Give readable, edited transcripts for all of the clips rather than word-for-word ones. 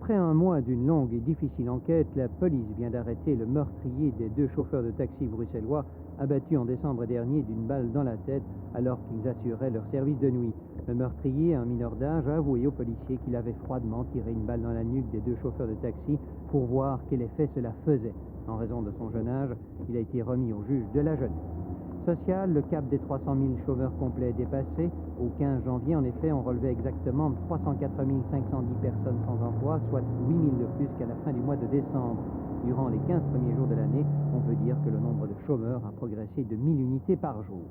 Après un mois d'une longue et difficile enquête, la police vient d'arrêter le meurtrier des 2 chauffeurs de taxi bruxellois abattus en décembre dernier d'une balle dans la tête alors qu'ils assuraient leur service de nuit. Le meurtrier, un mineur d'âge, a avoué aux policiers qu'il avait froidement tiré une balle dans la nuque des 2 chauffeurs de taxi pour voir quel effet cela faisait. En raison de son jeune âge, il a été remis au juge de la jeunesse. Social, le cap des 300 000 chômeurs complets est dépassé. Au 15 janvier, en effet, on relevait exactement 304 510 personnes sans emploi, soit 8 000 de plus qu'à la fin du mois de décembre. Durant les 15 premiers jours de l'année, on peut dire que le nombre de chômeurs a progressé de 1000 unités par jour.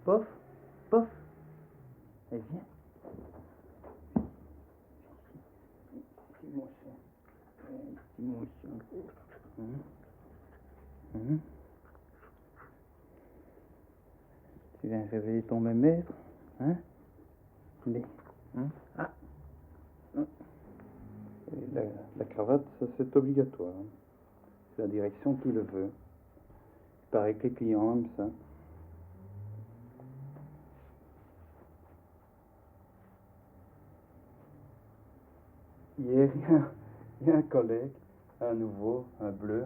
Pof, pof, et viens. Tu viens réveiller ton maître, hein? Ah. Et la cravate, ça c'est obligatoire. C'est la direction qui le veut. Il paraît que les clients aiment ça. Hier, il y a un collègue, un nouveau, un bleu,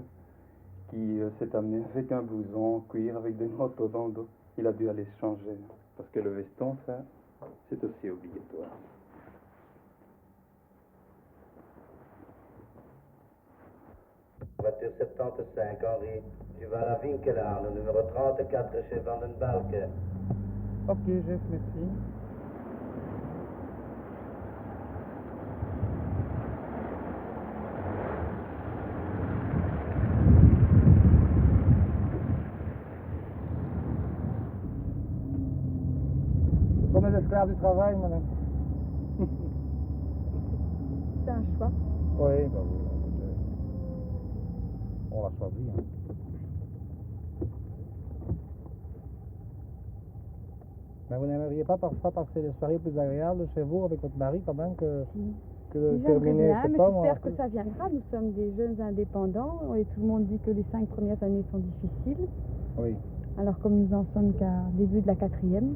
qui s'est amené avec un blouson en cuir avec des motos dans le dos. Il a dû aller se changer, parce que le veston, ça, c'est aussi obligatoire. Voiture 75, Henri. Tu vas à la Winkelaan, au numéro 34 chez Vandenbalke. Ok, chef, merci. Comme les esclaves du travail, madame. C'est un choix. Oui, bah oui. On l'a choisi. Hein. Mais vous n'aimeriez pas parfois passer des soirées plus agréables chez vous avec votre mari quand même que de terminer, bien, je sais mais pas moi. j'espère que ça viendra. Nous sommes des jeunes indépendants et tout le monde dit que les 5 premières années sont difficiles. Oui. Alors comme nous en sommes qu'à début de la 4e.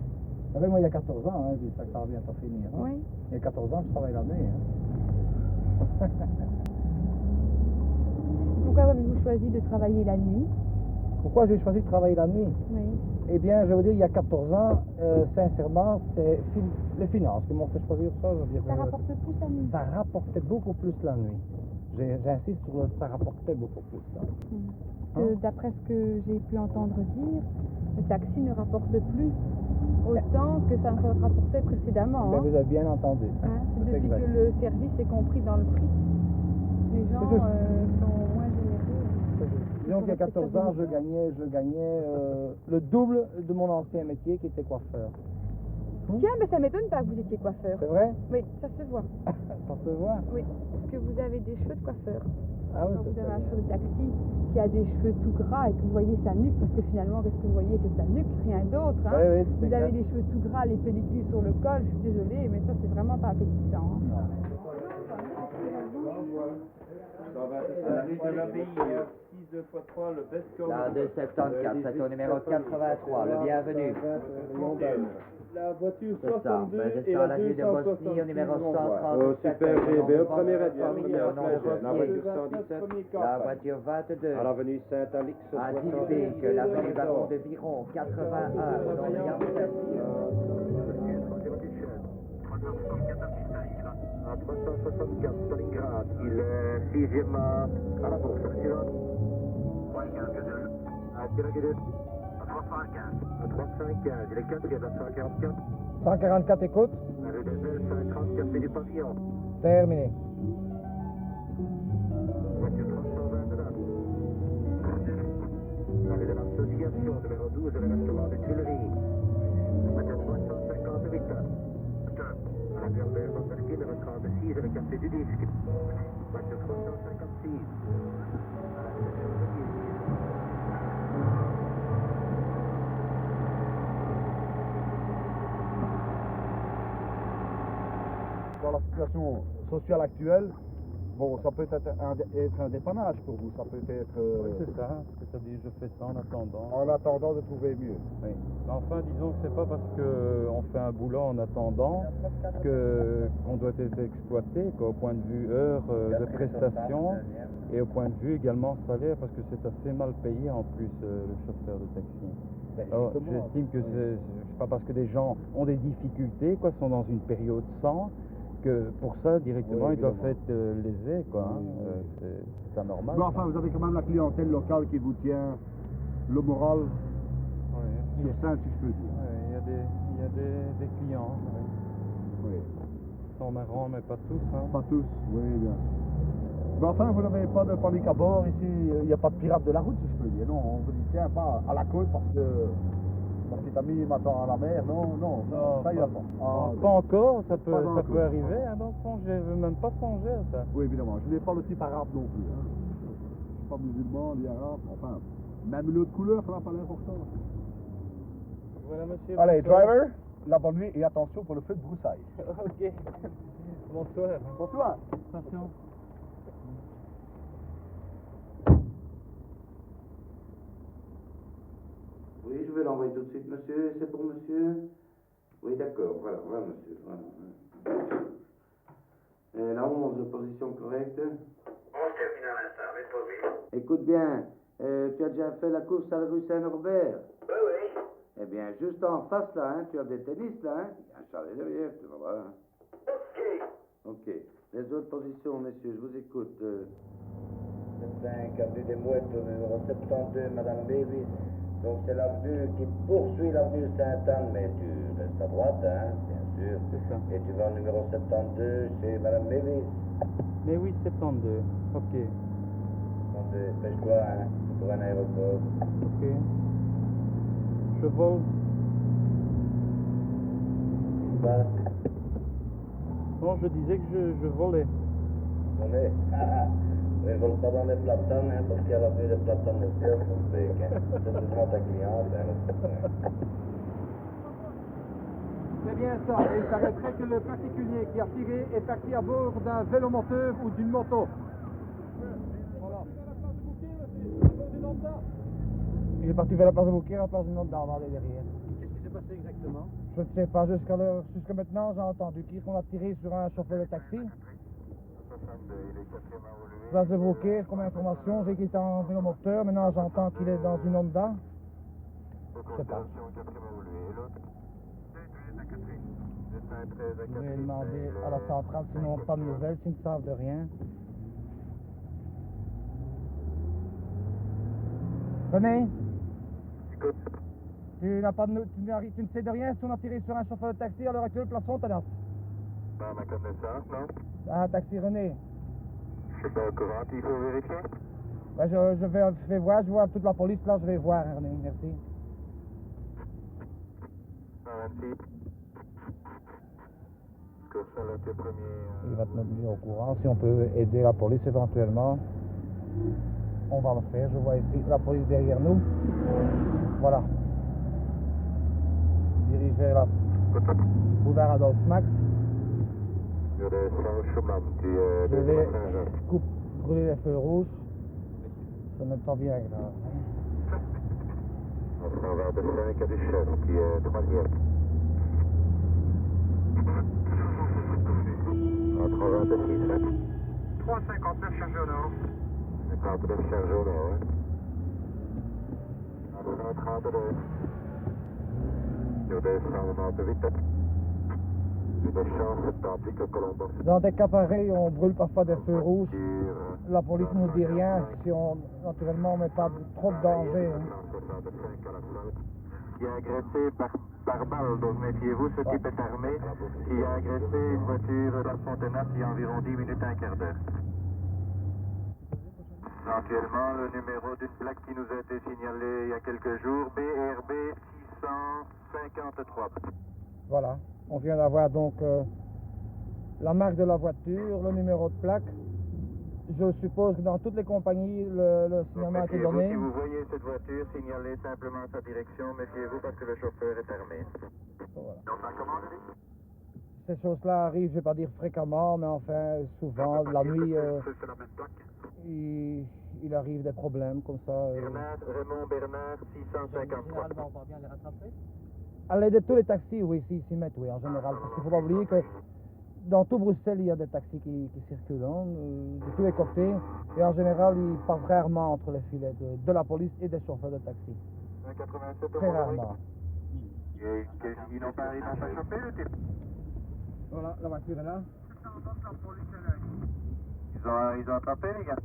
Vous savez, moi il y a 14 ans, hein, ça va bientôt finir. Hein. Oui. Il y a 14 ans, je travaille la nuit. Hein. Pourquoi avez-vous choisi de travailler la nuit? Pourquoi j'ai choisi de travailler la nuit? Oui. Eh bien, je veux dire, il y a 14 ans, sincèrement, c'est les finances qui m'ont fait choisir ça. Je veux dire, Ça rapporte plus la nuit. Ça rapportait beaucoup plus la nuit. J'insiste sur le ça rapportait beaucoup plus la nuit. Hein? D'après ce que j'ai pu entendre dire, le taxi ne rapporte plus autant que ça ne rapportait précédemment. Ben, Hein? vous avez bien entendu. Hein? C'est Depuis exact. que le service est compris dans le prix, les gens sont moins généreux. Disons qu'il y a 14 ans, je gagnais le double de mon ancien métier qui était coiffeur. Tiens, mais ça m'étonne pas que vous étiez coiffeur. C'est vrai? Oui, ça se voit. Ça se voit? Oui, parce que vous avez des cheveux de coiffeur. Ah oui, Quand vous c'est avez un bien. chauffeur de taxi qui a des cheveux tout gras et que vous voyez sa nuque, parce que finalement, qu'est-ce que vous voyez, c'est sa nuque, rien d'autre. Hein. Oui, oui, c'est vous avez exact. les cheveux tout gras, les pellicules sur le col, je suis désolée, mais ça, c'est vraiment pas appétissant. Hein. Non. La rue de l'Abbaye, 6 2x3, le best La 274, c'est au numéro 83, le bienvenu. La voiture C'est ça, ben, descend à la rue de Bosnie au numéro 137. Oh, super, GB, au premier étage, étage, première plage, la voiture 117. La voiture 22, À l'avenue Saint-Alix, à 60. Dilbeek, l'avenue Baron de Viron, 81, dans le Janssen. À 364 Stalingrad, il est 6e à la bourse. À 315, il est 4e à 144. 144 écoutes, La rue des Ailes, 50, café du pavillon. terminé. Voiture 320 de là. La rue de l'Association, numéro 12, le restaurant des Tuileries. Voiture 358. À la gare de Vanderkin, le 36, le café du disque. Voiture 356. Dans la situation sociale actuelle, Bon, ça peut être un dépannage pour vous, ça peut être Oui, c'est ça. C'est-à-dire, je fais ça en attendant. en attendant de trouver mieux. Oui. Mais enfin, disons que c'est pas parce qu'on fait un boulot en attendant qu'on doit être exploité, quoi, au point de vue heure de prestation et au point de vue également salaire, parce que c'est assez mal payé en plus, le chauffeur de taxi. Alors, j'estime que c'est pas parce que des gens ont des difficultés, quoi, sont dans une période sans, que pour ça, directement, Oui, ils doivent évidemment. être lésés, quoi. Hein. Oui, oui. C'est anormal. Mais enfin, vous avez quand même la clientèle locale qui vous tient le moral Oui. sur scène, si je peux dire. Ouais, il y a des clients, oui. Oui. Ils sont marrants, mais pas tous. Hein. Pas tous, oui, bien sûr. Mais enfin, vous n'avez pas de panique à bord ici, il n'y a pas de pirate de la route, si je peux dire. Non, on vous dit, tiens, pas à la côte parce que mon petit ami m'attend à la mer. Non, non, ça y va pas. Ah, Pas encore, ça peut encore. arriver. Hein, dans le fond, je n'avais même pas songé à ça. Oui, évidemment. Je n'ai pas le type arabe non plus. Hein. Je ne suis pas musulman, ni arabe. Enfin, même l'autre couleur, ça n'a pas l'importance. Voilà, monsieur. Allez, bonsoir. driver, la bonne nuit et attention pour le feu de broussailles. Ok. Bonsoir. Bonsoir. Attention. Oui, je vais l'envoyer tout de suite, monsieur. C'est pour monsieur? Oui, d'accord. Voilà, voilà, monsieur. Voilà. Et la 11, position correcte. 11 terminé à l'instant, mais pas vite. Écoute bien, tu as déjà fait la course à la rue Saint-Norbert? Oui, oui. Eh bien, juste en face, là, hein, tu as des tennis, là, hein? Il y a un chalet derrière, tu vas voir. OK. Ok. Les autres positions, messieurs, je vous écoute. 5, avenue des Mouettes, au numéro 72, Madame Davis. Donc, c'est l'avenue qui poursuit l'avenue Sainte-Anne, mais tu restes à droite, hein, bien sûr. C'est ça. Et tu vas au numéro 72 chez Madame Davis. Mais oui, 72. Ok. Pêche-toi, hein, c'est pour un aéroport. Ok. Je vole. Bah, Non, je disais que je volais. on est. Ne vole pas dans les platanes, hein, parce qu'il y a l'avenue des platanes de ciel, on fait, hein. C'est seulement ta cliente, hein. C'est bien ça, et il paraîtrait que le particulier qui a tiré est parti à bord d'un vélomoteur ou d'une moto. Voilà. Il est parti vers la place de Bouquet, à la place d'une autre dame, derrière. Qu'est-ce qui s'est passé exactement? Je ne sais pas, jusqu'à maintenant, j'ai entendu dire qu'on a tiré sur un chauffeur de taxi. Place de Bouquet, comme information, j'ai qu'il était en vélomoteur, maintenant j'entends qu'il est dans une Honda. Je sais pas. Je vais demander à la centrale s'ils n'ont pas de nouvelles, s'ils ne savent de rien. René, tu n'as pas de, tu ne sais de rien si on a tiré sur un chauffeur de taxi à l'heure actuelle, plaçons ta date. Dans ma connaissance, non? Ah, taxi René. Je suis pas au courant, il faut vérifier. Ben, je vais voir, je vois toute la police là, je vais voir René, merci. Merci. Que ça, là, tes premiers... Il va te mettre au courant, si on peut aider la police éventuellement. On va le faire, je vois ici la police derrière nous. Voilà. Dirige vers la boulevard Adolphe Max. Je descends au chemin, Je vais brûler les feux rouges. Ce n'est pas bien grave. On s'en va de 5 à du chef, qui est troisième. 86, 359 chargé au nord. 59 chargé au nord, hein. 32. Je descends de vitesse. Une chance tandis que Colombo. Dans des cas pareils, on brûle parfois des feux rouges. La police ne nous dit rien si on, naturellement, on met pas trop de danger. Hein. Qui a agressé par balle, donc méfiez-vous, ce type est armé, qui a agressé une voiture dans Fontenac il y a environ 10 minutes, un quart d'heure. Éventuellement, le numéro d'une plaque qui nous a été signalée il y a quelques jours, BRB 653. Voilà, on vient d'avoir donc la marque de la voiture, le numéro de plaque. Je suppose que dans toutes les compagnies, le signalement a été donné. Si vous voyez cette voiture, signalez simplement sa direction, méfiez-vous parce que le chauffeur est armé. Voilà. Donc, ça commande, Ces choses-là arrivent, je vais pas dire fréquemment, mais enfin souvent, la nuit, C'est la même plaque. il arrive des problèmes comme ça. Raymond Bernard, 653. on va bien les rattraper. À l'aide de tous les taxis, oui, s'y mettent, oui, en général. Parce qu'il ne faut pas oublier que dans tout Bruxelles, il y a des taxis qui circulent, hein, de tous les côtés. Et en général, ils passent rarement entre les filets de la police et des chauffeurs de taxi. 87 Très rarement. Et ils n'ont pas chopé le type. Voilà, la voiture est là. Ils ont attrapé les gars.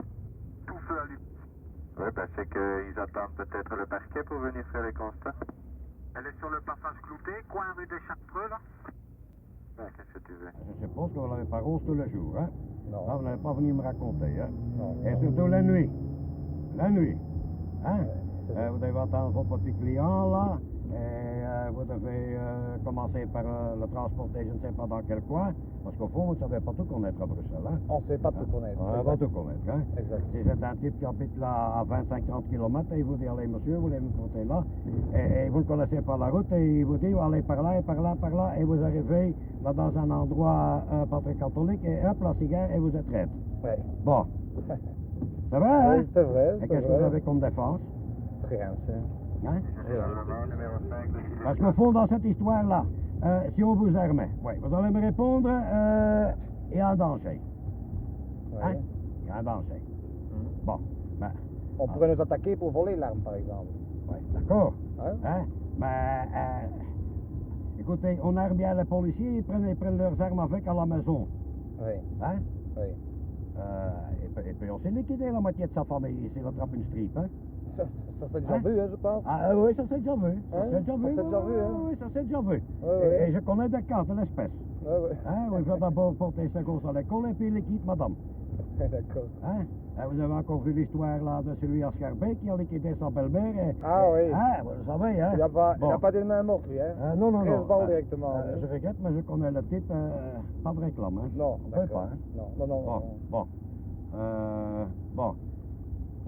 Tout feu allumé. Oui, ben c'est qu'ils attendent peut-être le parquet pour venir faire les constats. Elle est sur le passage clouté, coin rue des Chartreux, là. Ben, qu'est-ce que tu veux? Je suppose que vous n'avez pas rose tous les jours, hein? Non. Là, vous n'allez pas venir me raconter, hein? Non. Et surtout la nuit. La nuit. Hein? c'est Vous devez attendre vos petits clients, là. Et vous devez commencer par le transporter, je ne sais pas dans quel coin. Parce qu'au fond, vous ne savez pas tout connaître à Bruxelles, hein? On ne sait pas tout connaître. On ne va pas tout connaître, hein? Exact. Si c'est un type qui habite là à 25-30 km et il vous dit, allez monsieur, vous voulez me porter là, et vous ne connaissez pas la route, et il vous dit, allez par là, et par là, par là, et vous arrivez là dans un endroit pas très catholique, et hop, la cigarette, et vous êtes raide. Oui. Bon. C'est vrai, hein? Oui, c'est vrai. Et qu'est-ce que vous avez comme défense? Rien, c'est... Hein? Numéro 5 de Parce qu'au fond, dans cette histoire-là, si on vous armait, oui, vous allez me répondre, il y a un danger. Hein? Il y a un danger. Bon, ben, On pourrait nous attaquer pour voler l'arme, par exemple. oui, d'accord. Hein? Hein? Mais, écoutez, on arme bien les policiers, ils prennent leurs armes avec à la maison. Oui, Hein? oui. Et puis on s'est liquidé la moitié de sa famille, c'est l'attrape une strip, hein? Ça s'est déjà Hein? vu, hein, je pense. Ah oui, ça s'est déjà vu. Ça Hein? s'est déjà Ça vu. s'est déjà vu, hein? Oui, ça s'est déjà vu. Oui, oui. Et je connais des cas de l'espèce. Oui, oui. Hein? Il faut d'abord porter ses gosses à l'école et puis il les quitte, madame. D'accord. Hein? Vous avez encore vu l'histoire là de celui à Scarbeck qui a liquidé sa belle-mère et... Ah oui. Hein? Vous le savez, hein? Il n'a Bon. pas des mains mortes, lui, hein? Non, non, 13 non. balles directement. Je regrette, mais je connais le type, pas de réclame, hein? Non, On peut d'accord. pas, hein? Non, non, non. Bon, non. bon. Bon.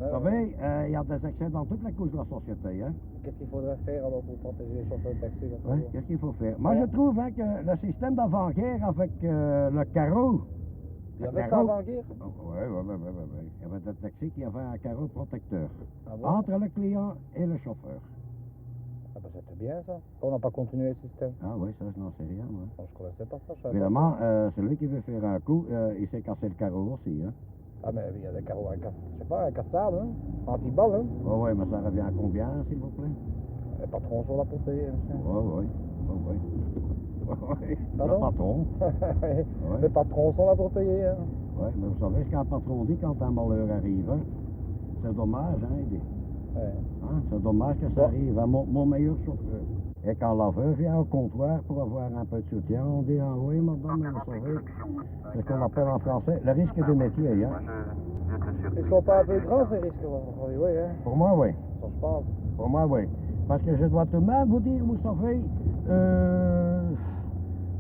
Ouais, Vous savez, il y a des excès dans toutes les couches de la société, hein? Qu'est-ce qu'il faudrait faire alors pour protéger les chauffeurs de taxi? là, Ouais, qu'est-ce qu'il faut faire? Moi, je trouve hein, que le système d'avant-guerre avec le carreau... Il y le avait ça carreau- avant-guerre? Oui. Il y avait des taxis qui avaient un carreau protecteur Ah bon? entre le client et le chauffeur. Ah ben c'était bien ça. On n'a pas continué le système. Ah oui, ça, je n'en sais rien, moi. Bon, je connaissais pas ça. Je savais Évidemment, celui qui veut faire un coup, il s'est cassé le carreau aussi, hein? pas. Ah mais il y a des carreaux à casse. Je sais pas, incassable, hein? Anti-balle, hein? Oh, oui, mais ça revient à combien, s'il vous plaît? Les patrons sont là pour payer, monsieur. Oui. Le Pardon? patron. Les patrons sont là pour payer, hein? Oui, mais vous savez ce qu'un patron dit quand un malheur arrive, hein? C'est dommage, hein, il dit. Ouais. Hein? C'est dommage que ça arrive à mon meilleur chauffeur. Et quand la veuve vient au comptoir pour avoir un peu de soutien, on dit, ah oui, madame, vous savez, c'est ce qu'on appelle en français le risque du métier, hein? Je te surpris. Ils sont pas un peu grands ces risques, oui, hein? Pour moi, oui. Ça je pense. Pour moi, oui. Parce que je dois tout de même vous dire, vous savez,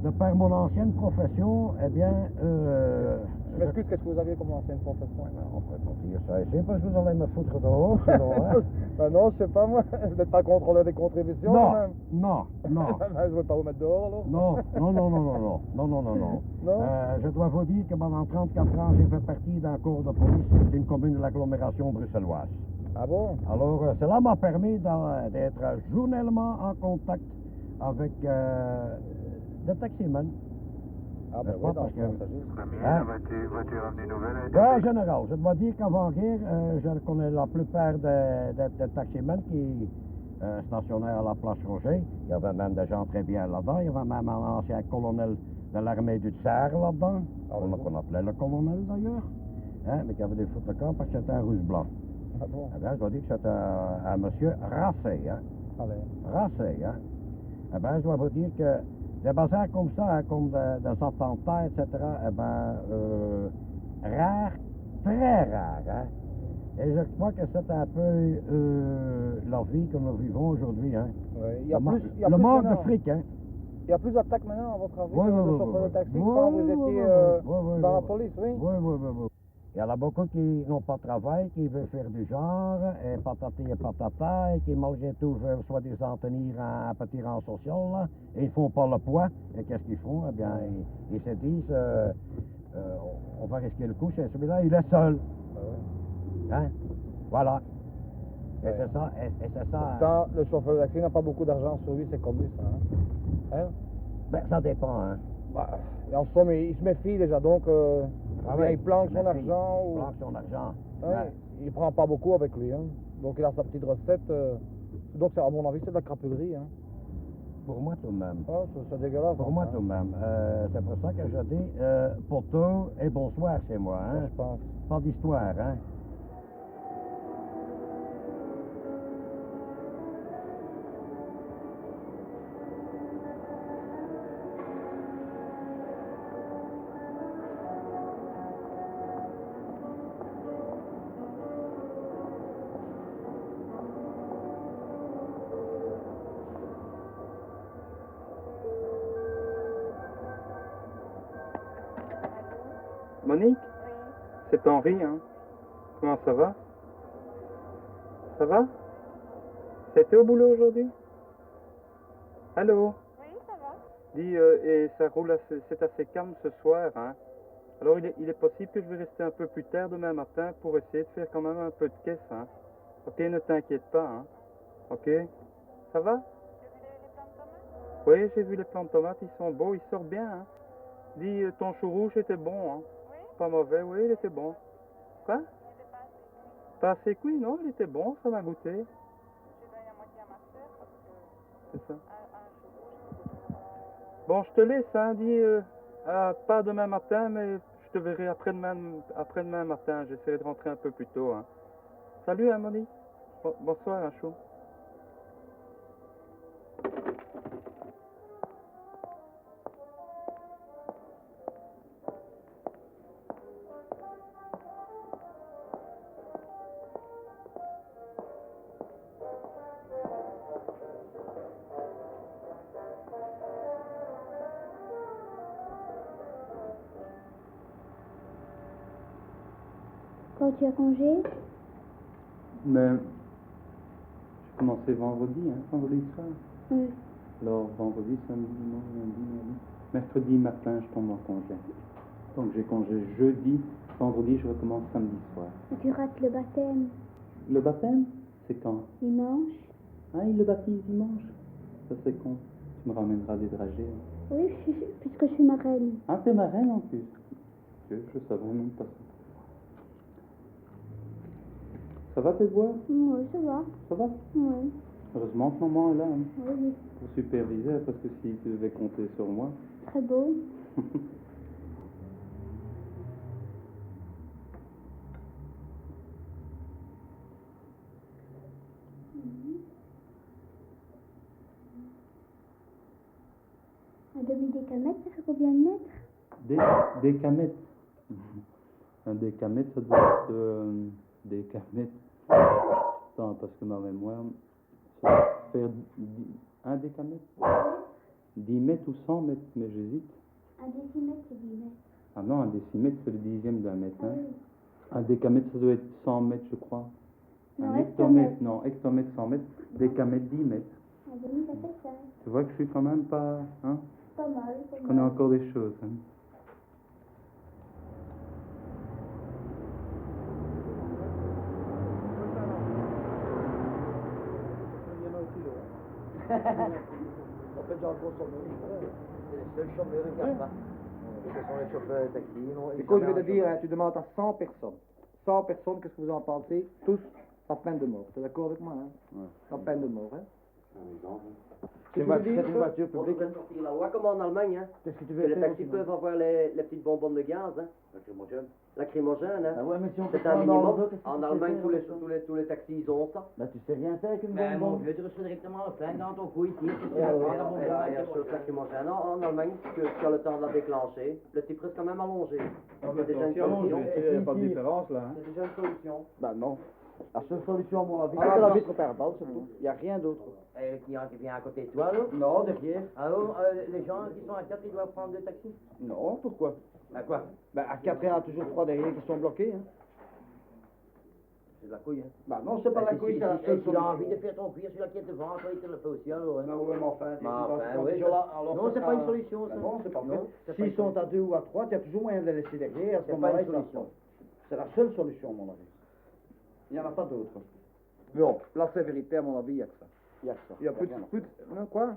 de par mon ancienne profession, eh bien, Je m'excuse, qu'est-ce que vous aviez comme ancienne profession? on pourrait pas dire ça ici, parce que vous allez me foutre dehors, sinon, hein? Ben non, je sais pas moi. Vous n'êtes pas contrôleur des contributions, Non, quand même? non. Ben, je ne veux pas vous mettre dehors, alors. Non. Non? Je dois vous dire que pendant 34 ans, j'ai fait partie d'un corps de police d'une commune de l'agglomération bruxelloise. Ah bon? Alors, cela m'a permis d'être journellement en contact avec des taximens. Ah ben N'est-ce oui, pas, dans parce ce que- cas, c'est juste. Premier, Hein? la voiture revenue nouvelle a été En payée. général, je dois dire qu'avant-guerre, je connais la plupart des taximens qui stationnaient à la place Roger. Il y avait même des gens très bien là-dedans. Il y avait même un ancien colonel de l'armée du Tsar là-dedans. On appelait le colonel d'ailleurs. Hein, mais qui avait des fautes de camp parce que c'était un russe blanc. Ah bon? Eh bien, je dois dire que c'était un monsieur Rassé, hein. Allez. Rassé, hein. Eh bien, je dois vous dire que des bazars comme ça, hein, comme des attentats, etc., eh bien, rares, très rares, hein. Et je crois que c'est un peu la vie que nous vivons aujourd'hui, hein. Oui. Il y a Le plus, il y a le plus manque de maintenant. fric, hein. Il y a plus d'attaques maintenant, à votre avis, Oui, de oui, chauffeurs de taxi, oui, quand vous oui, étiez oui, oui, dans la oui. police, oui? Oui. Il y en a beaucoup qui n'ont pas de travail, qui veulent faire du genre, et patati et patata, et qui malgré tout veulent soi-disant tenir un petit rang social, là, et ils font pas le poids. Et qu'est-ce qu'ils font? Eh bien, ils se disent, on va risquer le coup, c'est celui-là, il est seul. Hein? Voilà. Et c'est ça, et c'est ça. Pourtant, le chauffeur de taxi n'a pas beaucoup d'argent sur lui, c'est connu ça. Hein? Ben, ça dépend, hein. Bah, et en somme, il se méfie déjà, donc il planque son argent. Il planque son argent. Ouais, Ouais. il prend pas beaucoup avec lui. Hein. Donc il a sa petite recette. Donc à mon avis, c'est de la crapulerie. Hein. Pour moi tout de même. Ah, c'est dégueulasse. Pour moi hein. tout de même. C'est pour ça que je dis poteau et bonsoir chez moi. Hein. Je pense. Pas d'histoire, hein. Monique? C'est Henri, hein? Comment ça va? Ça va? C'était au boulot aujourd'hui? Allô? Oui, ça va. Dis, et ça roule c'est assez calme ce soir, hein? Alors il est possible que je vais rester un peu plus tard demain matin pour essayer de faire quand même un peu de caisse, hein? Ok, ne t'inquiète pas, hein? Ok? Ça va? Oui, j'ai vu les plants de tomates, ils sont beaux, ils sortent bien, hein? Dis, ton chou rouge était bon, hein? Pas mauvais, oui, il était bon. Quoi? Pas assez cuit, non, il était bon, ça m'a goûté. C'est ça. Bon, je te laisse, hein, dis, pas demain matin, mais je te verrai après-demain matin, j'essaierai de rentrer un peu plus tôt, hein. Salut, hein, Monique. Bonsoir, hein, chou. Quand tu as congé? Mais j'ai commencé vendredi, hein, vendredi soir. Oui. Alors vendredi, samedi, dimanche, lundi, mardi. Mercredi matin, je tombe en congé. Donc j'ai congé jeudi, vendredi, je recommence samedi soir. Et tu rates le baptême? Le baptême, c'est quand? Dimanche? Ah, il le baptise dimanche. Ça c'est con. Tu me ramèneras des dragées. Hein. Oui, puisque je suis marraine. Ah, t'es marraine en plus. Je savais même pas ça. Ça va tes devoirs? Oui, ça va. Ça va? Oui. Heureusement que maman est là, hein, Oui, pour superviser, parce que si tu devais compter sur moi. très beau. Un demi-décamètre, ça fait combien de mètres? Des camettes. Un décamètre, ça doit être des camettes. Attends, parce que ma mémoire, ça doit faire un décamètre. 10 mètres ou 100 mètres, mais j'hésite. Un décimètre, c'est 10 mètres. Ah non, un décimètre, c'est le dixième d'un mètre. Hein. Ah oui. Un décamètre, ça doit être 100 mètres, je crois. Non, Un hectomètre, non, hectomètre, 100 mètres. Décamètre, 10 mètres. Un demi, ça fait 5. Tu vois que je suis quand même pas... Hein? Pas mal, pas Je mal. connais encore des choses. Hein. En fait, j'en gros c'est les seuls chauffeurs qui regardent pas. Ce sont les chauffeurs de taxi. Écoute, je vais te dire, hein, tu demandes à 100 personnes. 100 personnes, qu'est-ce que vous en pensez? Tous, la peine de mort. Tu es d'accord avec moi, hein? Ouais. La peine de mort, hein? C'est une voiture publique. On devrait sortir la loi comme en Allemagne, hein. Qu'est-ce que tu Que veux les faire? taxis peuvent avoir les petites bonbonnes de gaz, hein. Lacrymogène, hein. Ah ouais, mais si on C'est peut un prendre dans le minimum. dos, qu'est-ce que En tu Allemagne, fais tous les, faire, tous, les, tous les taxis, ils ont ça. Bah, tu sais rien faire avec une Ben, mon bonbonne. vieux, tu reçois directement le flingue dans ton cou ici. Et alors, Il y a chose lacrymogène en Allemagne, que tu as le temps de la déclencher. Le type reste quand même allongé. C'est déjà une solution. Il n'y a pas de différence là. Hein. C'est déjà une solution. Bah non. La seule solution, à mon avis, Ah, c'est la bah. vitre par balle, c'est tout. Il n'y a rien d'autre. Et le client qui vient à côté de toi, là. Non, derrière. Alors, les gens qui sont à 4, ils doivent prendre deux taxis. Non, pourquoi? Ben quoi? Ben, qu'après, il y en a toujours 3 derrière qui sont bloqués. Hein. C'est de la couille, hein. Ben, non, c'est pas la couille, c'est la seule Si tu as solution. envie de faire ton cuir, celui-là qui est devant, toi, il te le fait aussi, alors. Hein. Non, ouais, mais enfin, Mais dans enfin, ces oui, conditions-là, alors non, ça c'est sera- pas une solution, ça. Ben non, c'est pas Non, fait. c'est pas S'ils une sont à 2 ou à 3, il y a toujours moyen de les laisser derrière. À ce C'est pas moment-là, une ils savent solution. pas. C'est la seule solution, à mon avis. Il n'y en a pas d'autre. Bon, la sévérité, à mon avis, il n'y a que ça. Il y a que ça. Il y a plus de... Non, quoi?